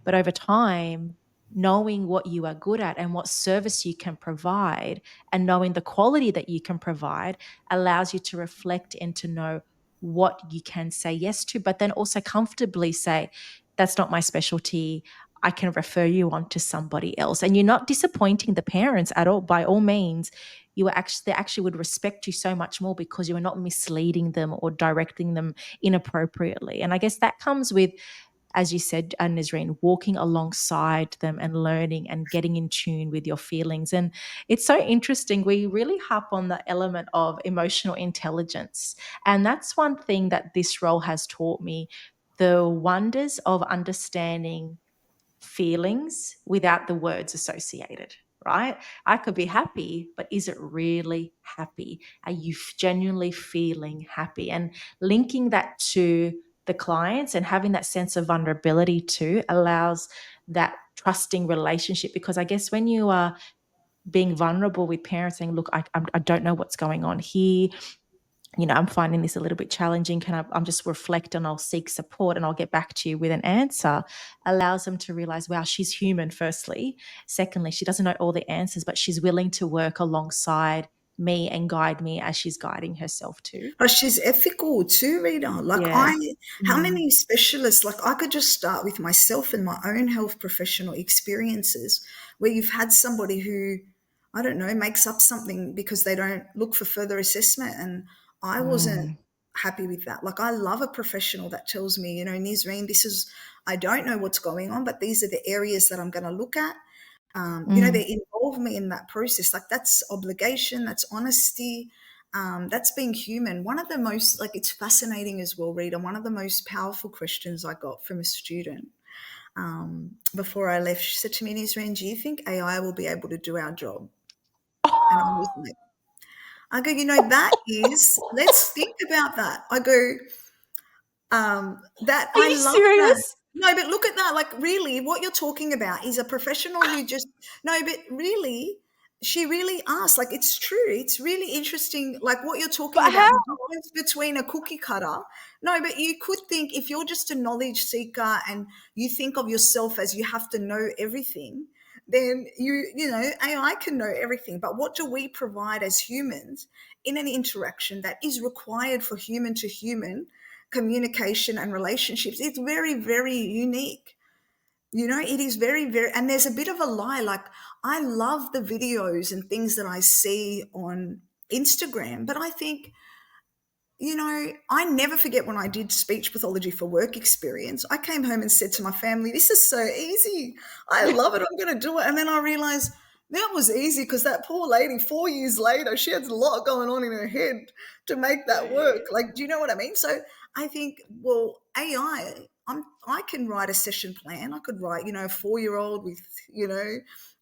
But over time, knowing what you are good at and what service you can provide and knowing the quality that you can provide allows you to reflect and to know what you can say yes to, but then also comfortably say, that's not my specialty. I can refer you on to somebody else. And you're not disappointing the parents at all, by all means. They actually would respect you so much more because you are not misleading them or directing them inappropriately. And I guess that comes with, as you said, Nazreen, walking alongside them and learning and getting in tune with your feelings. And it's so interesting. We really harp on the element of emotional intelligence. And that's one thing that this role has taught me, the wonders of understanding feelings without the words associated, right? I could be happy, but is it really happy? Are you genuinely feeling happy? And linking that to the clients and having that sense of vulnerability too allows that trusting relationship, because I guess when you are being vulnerable with parents saying, look, I don't know what's going on here, I'm finding this a little bit challenging. I'm just reflect and I'll seek support and I'll get back to you with an answer, allows them to realize, wow, she's human, firstly. Secondly, she doesn't know all the answers, but she's willing to work alongside me and guide me as she's guiding herself too. But she's ethical too, Rita. Yeah. How Mm. many specialists, like I could just start with myself and my own health professional experiences where you've had somebody who, I don't know, makes up something because they don't look for further assessment. And I wasn't Mm. happy with that. Like I love a professional that tells me, Nisreen, I don't know what's going on, but these are the areas that I'm going to look at. Mm. They involve me in that process. Like that's obligation, that's honesty, that's being human. One of the most, like, it's fascinating as well, Rita. One of the most powerful questions I got from a student before I left, she said to me, Nisreen, do you think AI will be able to do our job? And I was like, I go, let's think about that. I go, that Are I you love that. serious? No, but look at that. Like, really, what you're talking about is a professional who just, no, but really, she really asked. Like, it's true. It's really interesting. Like, what you're talking But about, how? the difference between a cookie cutter. No, but you could think if you're just a knowledge seeker and you think of yourself as you have to know everything, then AI can know everything. But what do we provide as humans in an interaction that is required for human to human communication and relationships? It's very, very unique. It is very, very, and there's a bit of a lie. Like, I love the videos and things that I see on Instagram, but I think, I never forget when I did speech pathology for work experience. I came home and said to my family, this is so easy. I love it. I'm going to do it. And then I realized that was easy because that poor lady, 4 years later, she had a lot going on in her head to make that work. Like, do you know what I mean? So I think, well, AI, I can write a session plan. I could write, a 4-year-old with,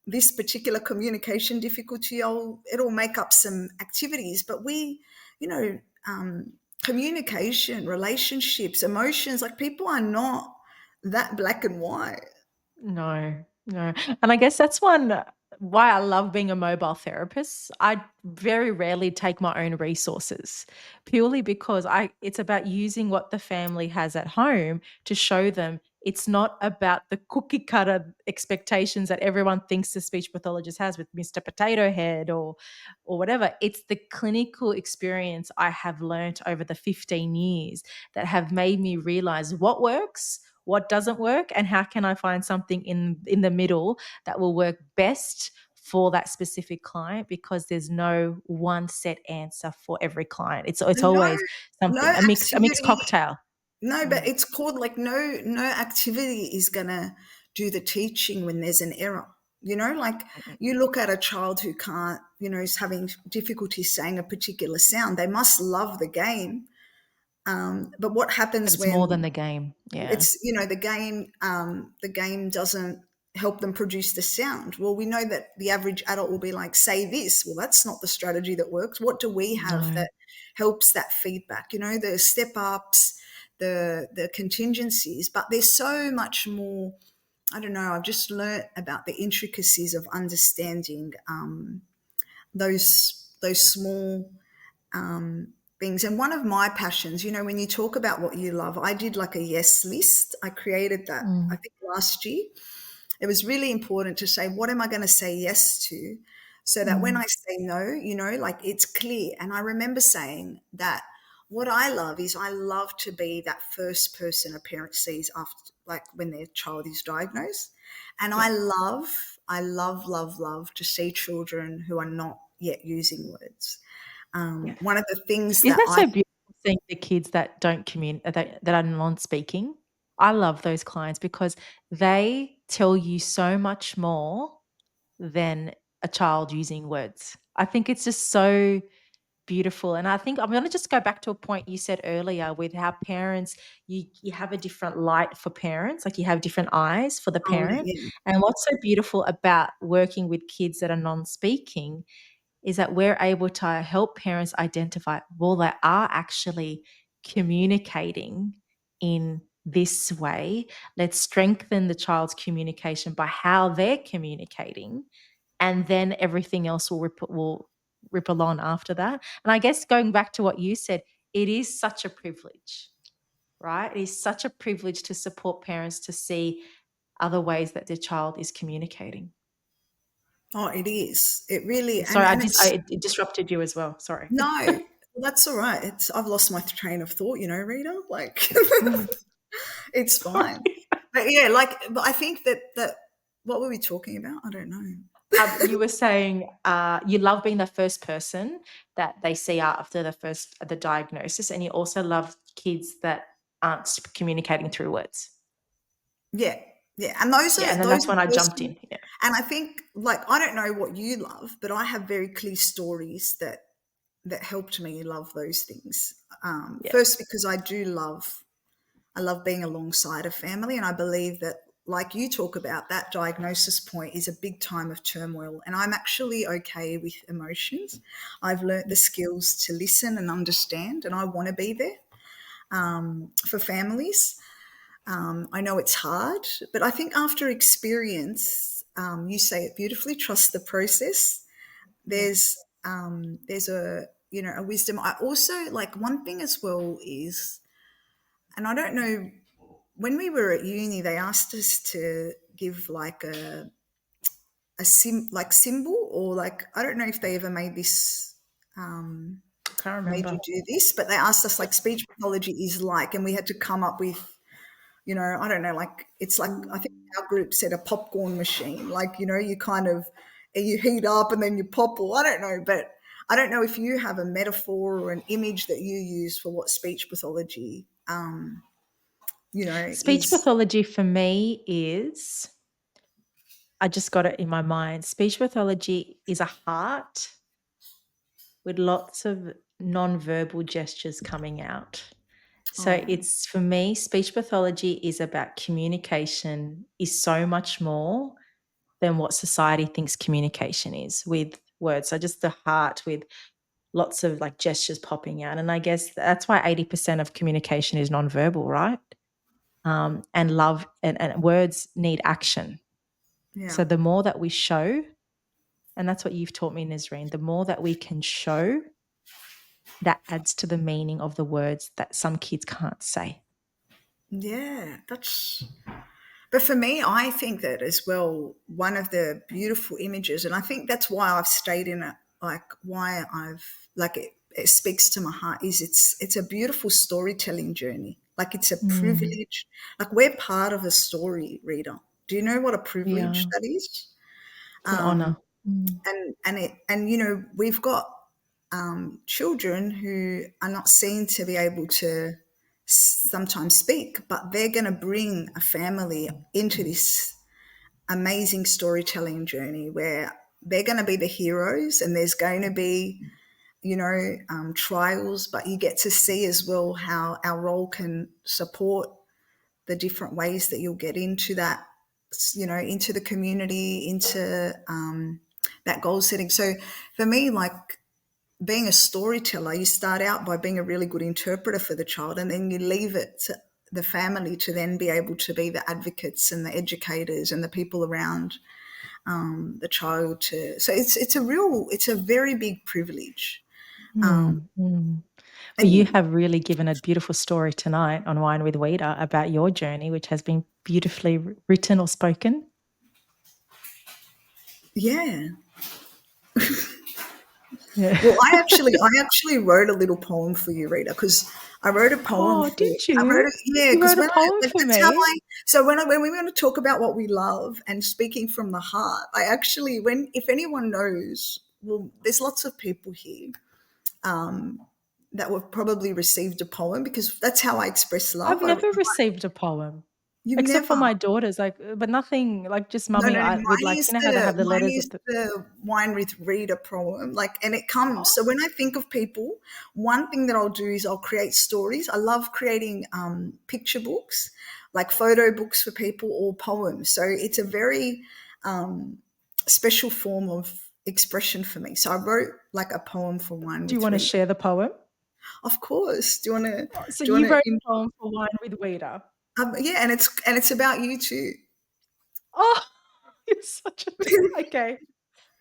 this particular communication difficulty. It'll make up some activities, but you know, communication, relationships, emotions. Like, people are not that black and white. No, no. And I guess that's why I love being a mobile therapist. I very rarely take my own resources purely because it's about using what the family has at home to show them it's not about the cookie cutter expectations that everyone thinks the speech pathologist has with Mr. Potato Head or whatever. It's the clinical experience I have learnt over the 15 years that have made me realize what works, what doesn't work, and how can I find something in the middle that will work best for that specific client, because there's no one set answer for every client. It's No, always no something, a mixed activity. cocktail. No, but Mm, it's called, like, no activity is gonna do the teaching when there's an error. Like, mm, you look at a child who can't, is having difficulty saying a particular sound. They must love the game. But what but happens it's more than when the game. Yeah. it's the game doesn't help them produce the sound? Well, we know that the average adult will be like, say this. Well, that's not the strategy that works. What do we have No. that helps that feedback? The step ups, the contingencies. But there's so much more. I don't know, I've just learnt about the intricacies of understanding those small things. And one of my passions, when you talk about what you love, I did like a yes list. I created that, I Mm, think, last year. It was really important to say, what am I going to say yes to? So that when mm. I say no, like, it's clear. And I remember saying that what I love is, I love to be that first person a parent sees after, like, when their child is diagnosed. And Yeah. I love to see children who are not yet using words. Yeah. One of the things Isn't that that I so beautiful, seeing the kids that don't that are non-speaking? I love those clients because they tell you so much more than a child using words. I think it's just so beautiful. And I think I'm going to just go back to a point you said earlier with how parents, you have a different light for parents, like you have different eyes for the oh parent. yeah, And what's so beautiful about working with kids that are non-speaking is that we're able to help parents identify, well, they are actually communicating in this way. Let's strengthen the child's communication by how they're communicating, and then everything else will ripple on after that. And I guess going back to what you said, it is such a privilege, right? It is such a privilege to support parents to see other ways that their child is communicating. Oh, it is. It really, Sorry, and it's it disrupted you as well. Sorry. no, well, that's all right. I've lost my train of thought, Rita. Like, Mm, it's sorry. fine. But yeah, like, but I think that what were we talking about? I don't know. You were saying you love being the first person that they see after the diagnosis, and you also love kids that aren't communicating through words. Yeah, yeah, and those Yeah, are and then those that's are when I jumped personal. in. Yeah. And I think, like, I don't know what you love, but I have very clear stories that helped me love those things. Yeah. First, because I love being alongside a family, and I believe that, like you talk about, that diagnosis point is a big time of turmoil, and I'm actually okay with emotions. I've learnt the skills to listen and understand, and I want to be there for families. I know it's hard, but I think after experience, you say it beautifully. Trust the process. Yeah. There's a a wisdom. I also like one thing as well is, and I don't know, when we were at uni, they asked us to give like like symbol, or like, I don't know if they ever Can't made you remember. do this, but they asked us like speech pathology is like, and we had to come up with, I don't know, like, it's like, I think our group said a popcorn machine. Like, you kind of, you heat up and then you pop, or I don't know, but I don't know if you have a metaphor or an image that you use for what speech pathology, Speech is. pathology for me is, I just got it in my mind. Speech pathology is a heart with lots of non-verbal gestures coming out. So Oh, it's, for me, speech pathology is about communication is so much more than what society thinks communication is with words. So just the heart with lots of like gestures popping out. And I guess that's why 80% of communication is nonverbal, right? And love and words need action. yeah. So the more that we show, and that's what you've taught me, Nisreen, the more that we can show, that adds to the meaning of the words that some kids can't say. Yeah, but for me, I think that as well, one of the beautiful images, and I think that's why I've stayed in it, like why it speaks to my heart, is it's a beautiful storytelling journey. Like, it's a Mm, privilege. Like, we're part of a story, reader. Do you know what a privilege yeah, that is? it's an honor. Mm, And we've got children who are not seen to be able to sometimes speak, but they're going to bring a family into this amazing storytelling journey where they're going to be the heroes, and there's going to be trials, but you get to see as well how our role can support the different ways that you'll get into that, into the community, into that goal setting. So for me, like, being a storyteller, you start out by being a really good interpreter for the child, and then you leave it to the family to then be able to be the advocates and the educators and the people around the child. So it's a very big privilege. mm, mm. Well, you And have really given a beautiful story tonight on Wine with Wita about your journey, which has been beautifully written or spoken. yeah, Yeah. well, I actually wrote a little poem for you, Rita, because I wrote a poem Oh, for. did I wrote you? it, yeah, You because wrote a poem like, for that's how me? I. So when we want to talk about what we love and speaking from the heart, I actually, when if anyone knows, well, there's lots of people here that would probably received a poem, because that's how I express I've love. never received a poem You've except for never. my daughters, like, but nothing like just No, mummy. no, no. I would like, you know how they have the Mine letters is at the. the wine with reader poem. Like, and it comes. So Oh, when I think of people, one thing that I'll do is I'll create stories. I love creating picture books, like photo books for people, or poems. So it's a very um, special form of expression for me. So I wrote like a poem for wine do you with want to reader. share the poem? Of course. Do you want to? Oh, so Do you you want wrote to? a poem for Wine with Wita. Yeah, and it's about you too. Oh, you're such a. Okay.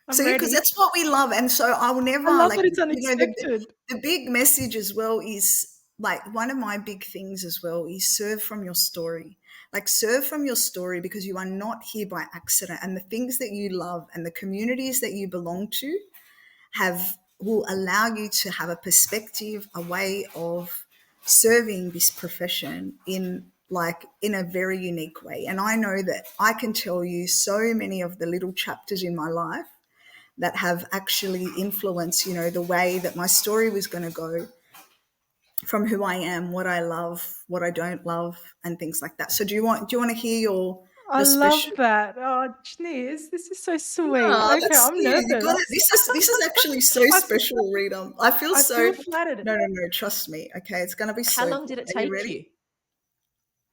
I'm So yeah, because ready. that's what we love, and so I will I never love like that it's the unexpected. the big message as well is like one of my big things as well is serve from your story. Like serve from your story because you are not here by accident, and the things that you love and the communities that you belong to have will allow you to have a perspective, a way of serving this profession in a very unique way. And I know that I can tell you so many of the little chapters in my life that have actually influenced, the way that my story was going to go from who I am, what I love, what I don't love, and things like that. So do you want to hear I your love special? that. Oh, Shanice, this is so sweet. Oh, Okay, that's I'm you. You got it. nervous. This is actually so I f special, Rita. I feel I so. feel flattered. No, no, no. Trust me. Okay, it's gonna be How so long cool. did it Are you take ready? you?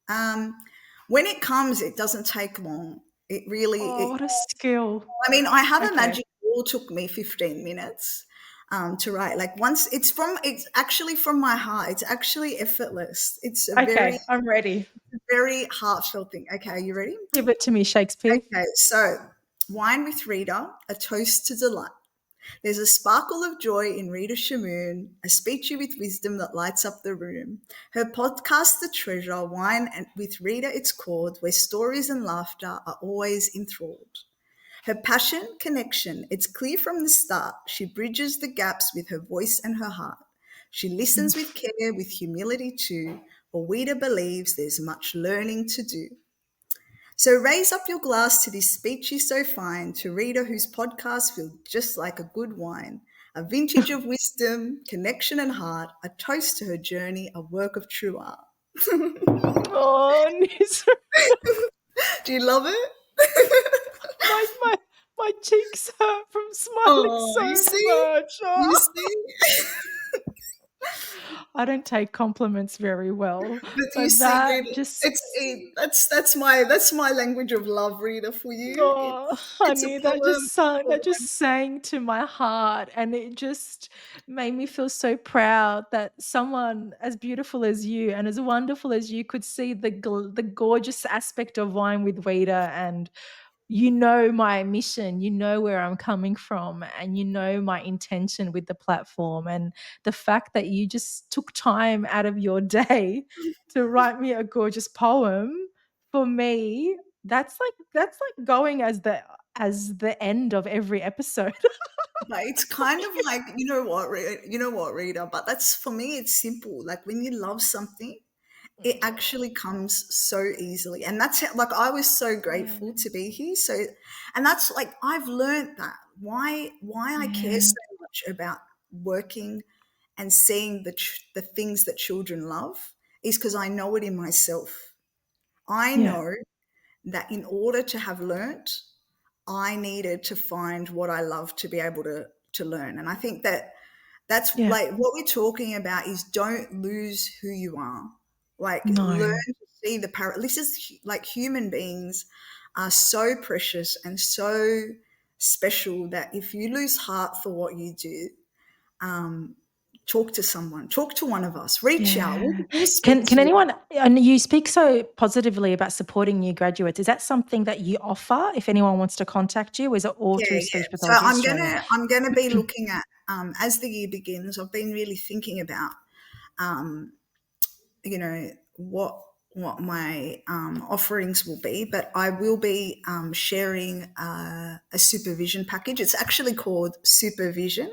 Um, when it comes, it doesn't take long. It really. Oh, what a skill. I mean, I have a Okay. magic wall. Took me 15 minutes to write. Like once, it's actually from my heart. It's actually effortless. It's a very, Okay, I'm ready. very heartfelt thing. Okay, are you ready? Give it to me, Shakespeare. Okay, so wine with Rita, a toast to delight. There's a sparkle of joy in Rita Shamoon, a speechy with wisdom that lights up the room. Her podcast, The Treasure, Wine and with Rita it's called, where stories and laughter are always enthralled. Her passion, connection, it's clear from the start. She bridges the gaps with her voice and her heart. She listens with care, with humility too, for Rita believes there's much learning to do. So raise up your glass to this speechy so fine, to Rita whose podcast feels just like a good wine, a vintage of wisdom, connection and heart, a toast to her journey, a work of true art. Oh, Do you love it? my my my cheeks hurt from smiling Oh, you so see? much. You Oh, see? I don't take compliments very well, But you but see, that Rita, just that's my language of love, Rita, for you. oh, It's a honey, poem. that just sang to my heart, and it just made me feel so proud that someone as beautiful as you and as wonderful as you could see the gorgeous aspect of Wine with Wita, and you know my mission, you know where I'm coming from, and you know my intention with the platform. And the fact that you just took time out of your day to write me a gorgeous poem for me, that's like going as the end of every episode. But it's kind of like, Rita, but that's for me, it's simple. Like when you love something, it actually comes so easily. And that's how, like, I was so Yeah, grateful to be here. So, and that's like, I've learned that why I care yeah, so much about working and seeing the things that children love is because I know it in myself. I yeah, know that in order to have learnt, I needed to find what I love to be able to learn. And I think that that's yeah. like what we're talking about is don't lose who you are. Like learn No, to see the power. This is like human beings are so precious and so special that if you lose heart for what you do, um, talk to someone, talk to one of us, reach out. yeah. We'll speak Can to you. anyone, and you speak so positively about supporting new graduates. Is that something that you offer if anyone wants to contact you? Is it all Yeah, through yeah. Speech So Pathology I'm Australia? gonna I'm gonna be looking at as the year begins. I've been really thinking about um, what my offerings will be, but I will be sharing a supervision package. It's actually called supervision.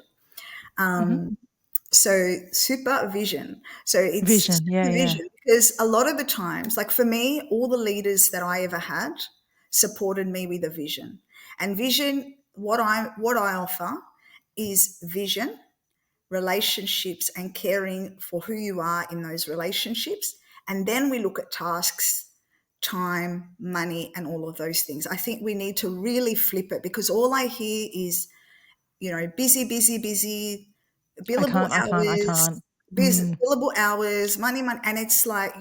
Mhm. So supervision. So it's Vision. Yeah, yeah. supervision because a lot of the times, like for me, all the leaders that I ever had supported me with a vision. And vision, what I offer is vision, relationships, and caring for who you are in those relationships. And then we look at tasks, time, money, and all of those things. I think we need to really flip it because all I hear is busy, busy, busy, I billable can't, I can't, I hours, can't. Mm, billable hours, money, money. And it's like,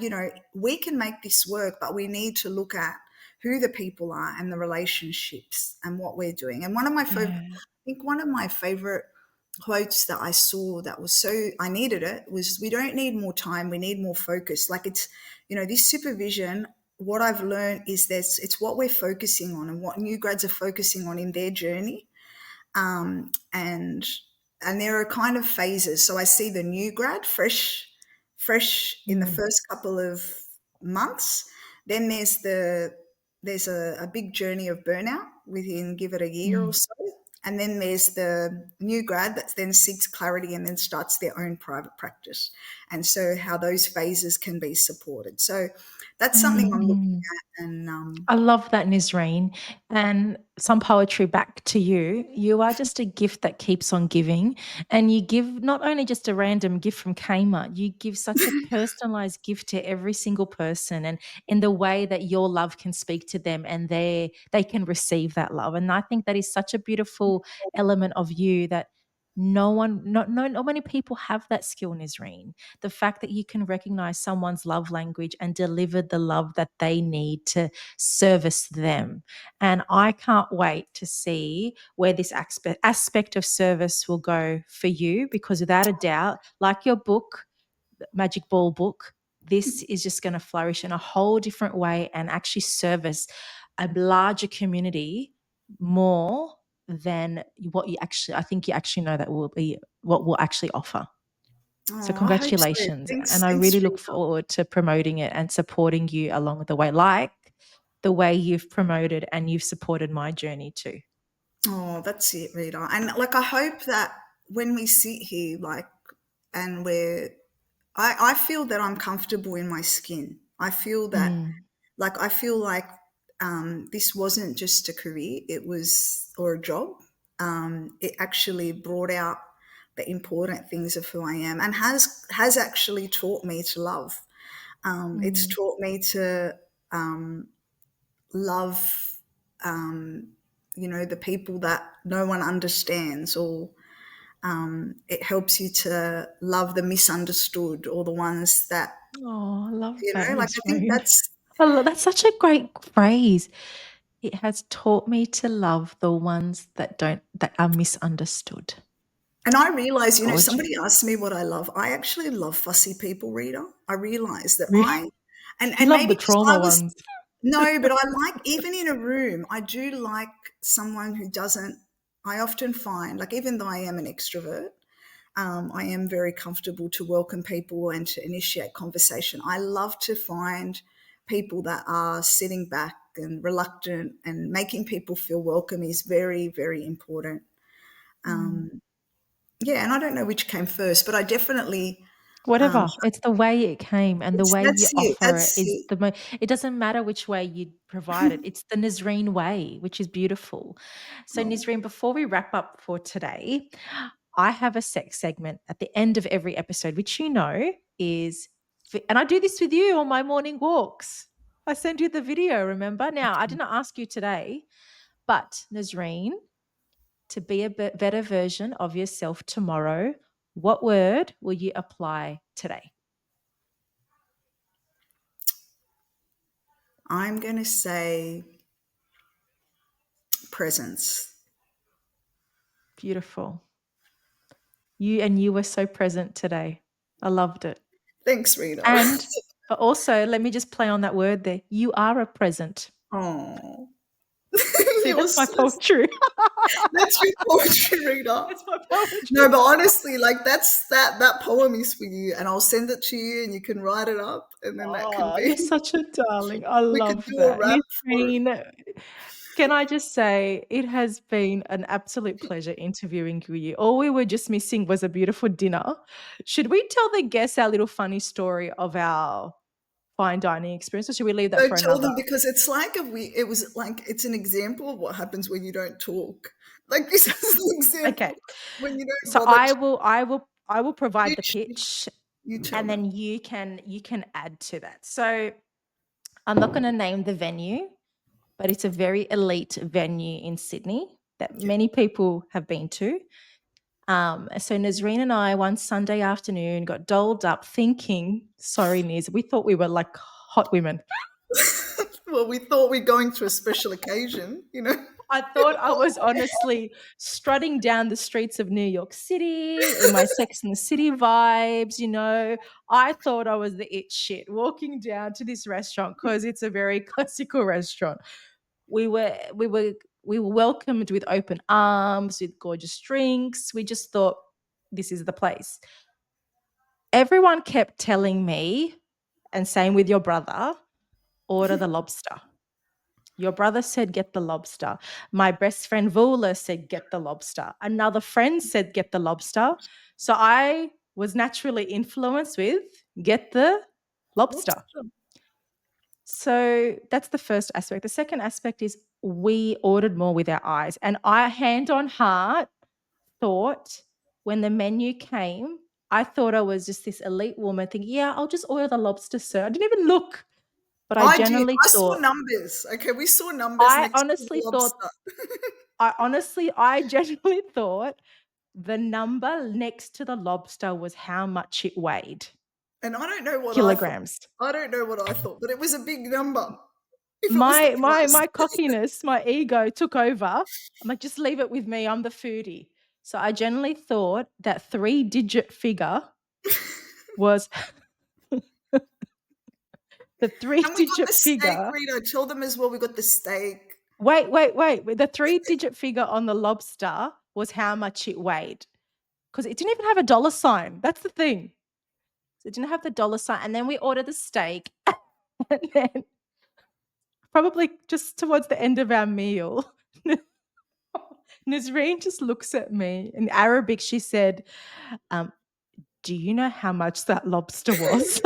we can make this work, but we need to look at who the people are and the relationships and what we're doing. And yeah, I think one of my favorite quotes that I saw that was so, I needed it was, we don't need more time, we need more focus. Like this supervision, what I've learned is it's what we're focusing on and what new grads are focusing on in their journey, and there are kind of phases. So I see the new grad, fresh in the Mm, first couple of months. Then there's a big journey of burnout within, give it a year or mm, so. And then there's the new grad that then seeks clarity and then starts their own private practice. And so how those phases can be supported. So that's something mm, I'm looking mm. at. And I love that, Nisreen. And some poetry back to you. You are just a gift that keeps on giving. And you give not only just a random gift from Kmart, you give such a personalized gift to every single person and in the way that your love can speak to them and they can receive that love. And I think that is such a beautiful element of you that not many people have that skill, Nisreen. The fact that you can recognize someone's love language and deliver the love that they need to service them. And I can't wait to see where this aspect of service will go for you because without a doubt, like your book, Magic Ball book, this is just going to flourish in a whole different way and actually service a larger community more than what you actually, I think you actually know that will be what we'll actually offer. So oh, I hope so. congratulations, and I Thanks, really look Rita. forward to promoting it and supporting you along the way, like the way you've promoted and you've supported my journey too. Oh, that's it, Rita. And like, I hope that when we sit here, like, and I feel that I'm comfortable in my skin. I feel that, Mm, I feel like this wasn't just a career, it was, or a job. It actually brought out the important things of who I am and has actually taught me to love. It's mm. taught me to love, the people that no one understands, or it helps you to love the misunderstood or the ones that, Oh, I love that, I think Nisreen. that's, That's such a great phrase. It has taught me to love the ones that are misunderstood. and I realize, Gorgeous. somebody asked me what I love. I actually love fussy people, Rita. I realize that Really? You and love maybe the because trauma I was, ones. no, but I like, even in a room, I do like someone who doesn't, I often find, like, even though I am an extrovert, I am very comfortable to welcome people and to initiate conversation. I love to find people that are sitting back and reluctant, and making people feel welcome is very, very important. Mm. Yeah, and I don't know which came first, but I definitely, um, Whatever. It's the way it came and the way you that's it. offer it That's is it. it doesn't matter which way you provide it. It's the Nazreen way, which is beautiful. So Oh, Nazreen, before we wrap up for today, I have a sex segment at the end of every episode, which is, and I do this with you on my morning walks. I send you the video, remember? Now, I didn't ask you today, but Nazreen, to be a better version of yourself tomorrow, what word will you apply today? I'm going to say presence. Beautiful. You were so present today. I loved it. Thanks, Rita. And but also, let me just play on that word there. You are a present. Oh, See, you're that's my so, poetry. that's your poetry, Rita. That's my poetry. No, but honestly, like, that poem is for you, and I'll send it to you, and you can write it up, and then that can Oh, you're be, such a darling. I we could love do a that. rap for it. Nisreen, can I just say it has been an absolute pleasure interviewing you. All we were just missing was a beautiful dinner. Should we tell the guests our little funny story of our fine dining experience, or should we leave that Don't for tell another? them, because it's like, it was like, it's an example of what happens when you don't talk. Like, this is an Okay. example when you don't So bother. I will provide You, the pitch you tell and them. then you can add to that. So I'm not going to name the venue, but it's a very elite venue in Sydney that Yeah. many people have been to. So Nazreen and I one Sunday afternoon got dolled up thinking, sorry, Niz, we thought we were like hot women. Well, we thought we're going to a special occasion, I thought I was honestly strutting down the streets of New York City in my Sex and the City vibes. I thought I was the it shit walking down to this restaurant because it's a very classical restaurant. We were We were welcomed with open arms, with gorgeous drinks. We just thought, this is the place. Everyone kept telling me, and same with your brother, order the lobster. Your brother said, get the lobster. My best friend Vula said, get the lobster. Another friend said, get the lobster. So I was naturally influenced with, get the lobster. Lobster. So that's the first aspect. The second aspect is we ordered more with our eyes. And I, hand on heart, thought when the menu came, I thought I was just this elite woman thinking, yeah, I'll just order the lobster, sir. I didn't even look, but I I did. generally I saw thought, numbers. Okay, we saw numbers I next to the honestly thought, lobster. I genuinely thought the number next to the lobster was how much it weighed, And I don't know what I thought. kilograms. I don't know what I thought, but it was a big number if it was the My price. cockiness, my ego took over. I'm like, just leave it with me. I'm the foodie. So I generally thought that 3-digit figure was the And we got the three-digit steak, figure. Rita. Tell them as well we got the steak. Wait. The 3-digit figure on the lobster was how much it weighed. Because it didn't even have a dollar sign. That's the thing. So it didn't have the dollar sign. And then we ordered the steak. And then probably just towards the end of our meal, Nazreen just looks at me. In Arabic, she said, um, do you know how much that lobster was?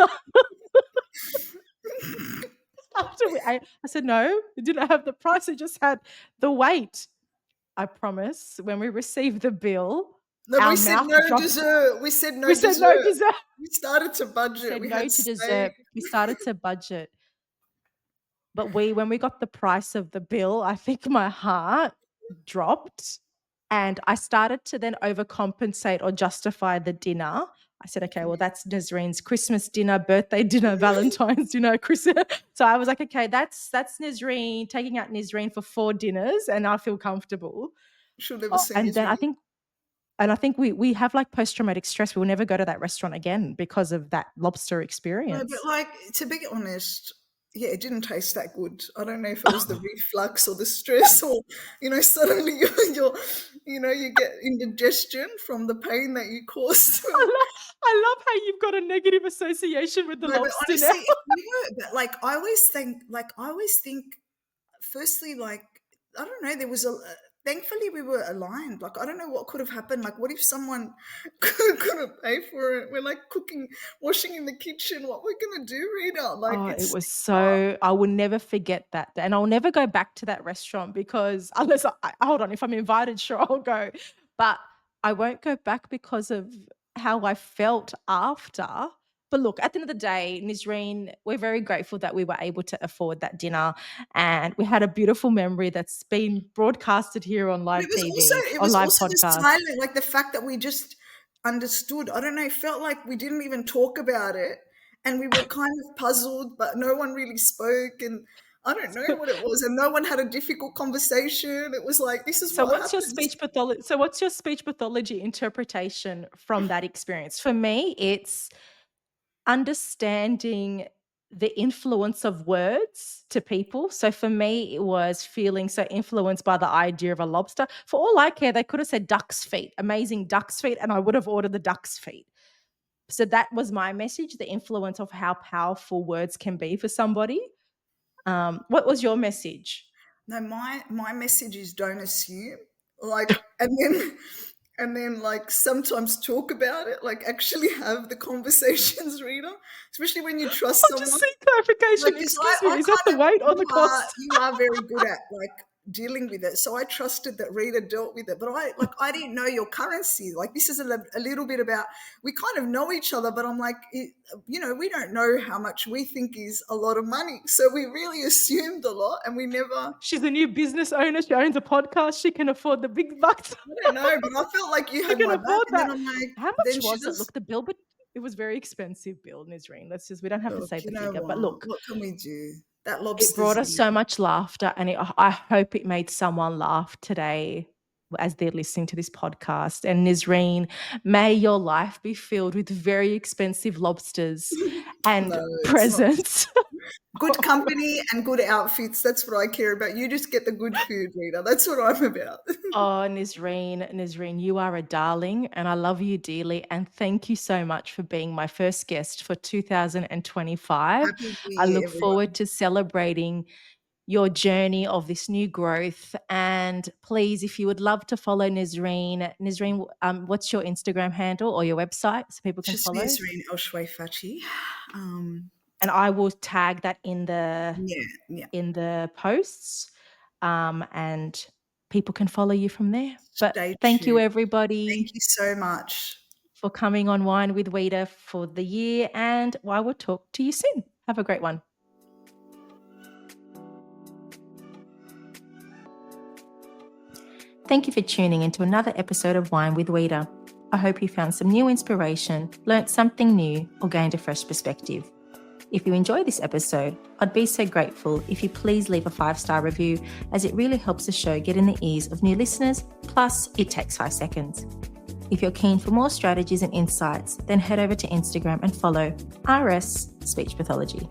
After we ate, I said, no, it didn't have the price. It just had the weight. I promise when we received the bill, No, our we said mouth no dropped. dessert. We said We no said no dessert. dessert. We started to We budget. said We no had to steak. dessert. We started to budget. But when we got the price of the bill, I think my heart dropped and I started to then overcompensate or justify the dinner. I said, okay, well, that's Nazreen's Christmas dinner, birthday dinner, Valentine's dinner, Christmas. So I was like, okay, that's Nazreen, taking out Nazreen for 4 dinners and I feel comfortable. She'll never Oh, see me and then again. I think we have like post-traumatic stress. We will never go to that restaurant again because of that lobster No, but experience. like to be honest, yeah, it didn't taste that good. I don't know if it was the reflux or the stress or suddenly you get indigestion from the pain that you caused. I love how you've got a negative association with the No, but lobster now. honestly, but like I always think firstly, like, I don't know, there was thankfully we were aligned. Like, I don't know what could have happened. Like, what if someone couldn't pay for it? We're like cooking, washing in the kitchen. What we're gonna do, Rita? Like, Oh, it it's was so I will never forget that, and I'll never go back to that restaurant because unless hold on, if I'm invited, sure, I'll go, but I won't go back because of how I felt after. But look, at the end of the day, Nisreen, we're very grateful that we were able to afford that dinner, and we had a beautiful memory that's been broadcasted here on But live TV, it on was live also the podcast. silent, like the fact that we just understood. I don't know, it felt like we didn't even talk about it, and we were kind of puzzled, but no one really spoke, and I don't know what it was, and no one had a difficult conversation. It was like, this is So what what's your happens. speech pathology? So what's your speech pathology interpretation from that experience? For me, it's understanding the influence of words to people. So for me, it was feeling so influenced by the idea of a lobster. For all I care, they could have said duck's feet, amazing duck's feet, and I would have ordered the duck's feet. So that was my message, the influence of how powerful words can be for somebody. What was your message? No, my message is don't assume. Like, and then like sometimes talk about it, like actually have the conversations, Rita, especially when you trust I'm just someone. seeking Like, clarification. 'cause Excuse me, I is that the kind of weight or the cost? you are very good at, like, dealing with it, so I trusted that Rita dealt with it, but I didn't know your currency. Like, this is a little bit about we kind of know each other, but I'm like, we don't know how much we think is a lot of money, so we really assumed a lot, and we never She's a new business owner. She owns a podcast. She can afford the big bucks. I don't know, but I felt like you She had can my back, afford and then that. I'm like How then much she was it? does Look, the bill, but it was very expensive bill, Nisreen. We don't have to look, say you the know figure, but look, what can we do? That it lobster's brought us here. so much laughter and I hope it made someone laugh today. as they're listening to this podcast. And Nisrine, may your life be filled with very expensive lobsters and No, it's not. presents. Good company and good outfits. That's what I care about. You just get the good food, Rita. That's what I'm about. Oh, Nisrine, you are a darling and I love you dearly. And thank you so much for being my first guest for 2025. Happy New I Year, look forward everyone. to celebrating your journey of this new growth. And please, if you would love to follow Nisrine, what's your Instagram handle or your website so people can Just follow? Nisrine El-Choueifati. And I will tag that in the Yeah, yeah. posts, and people can follow you from there. But Stay thank you, tuned. Thank everybody, you so much. for coming on Wine with Wita for the year, and I will talk to you soon. Have a great one. Thank you for tuning into another episode of Wine with Wita. I hope you found some new inspiration, learnt something new, or gained a fresh perspective. If you enjoyed this episode, I'd be so grateful if you please leave a 5-star review, as it really helps the show get in the ears of new listeners, plus it takes 5 seconds. If you're keen for more strategies and insights, then head over to Instagram and follow RS Speech Pathology.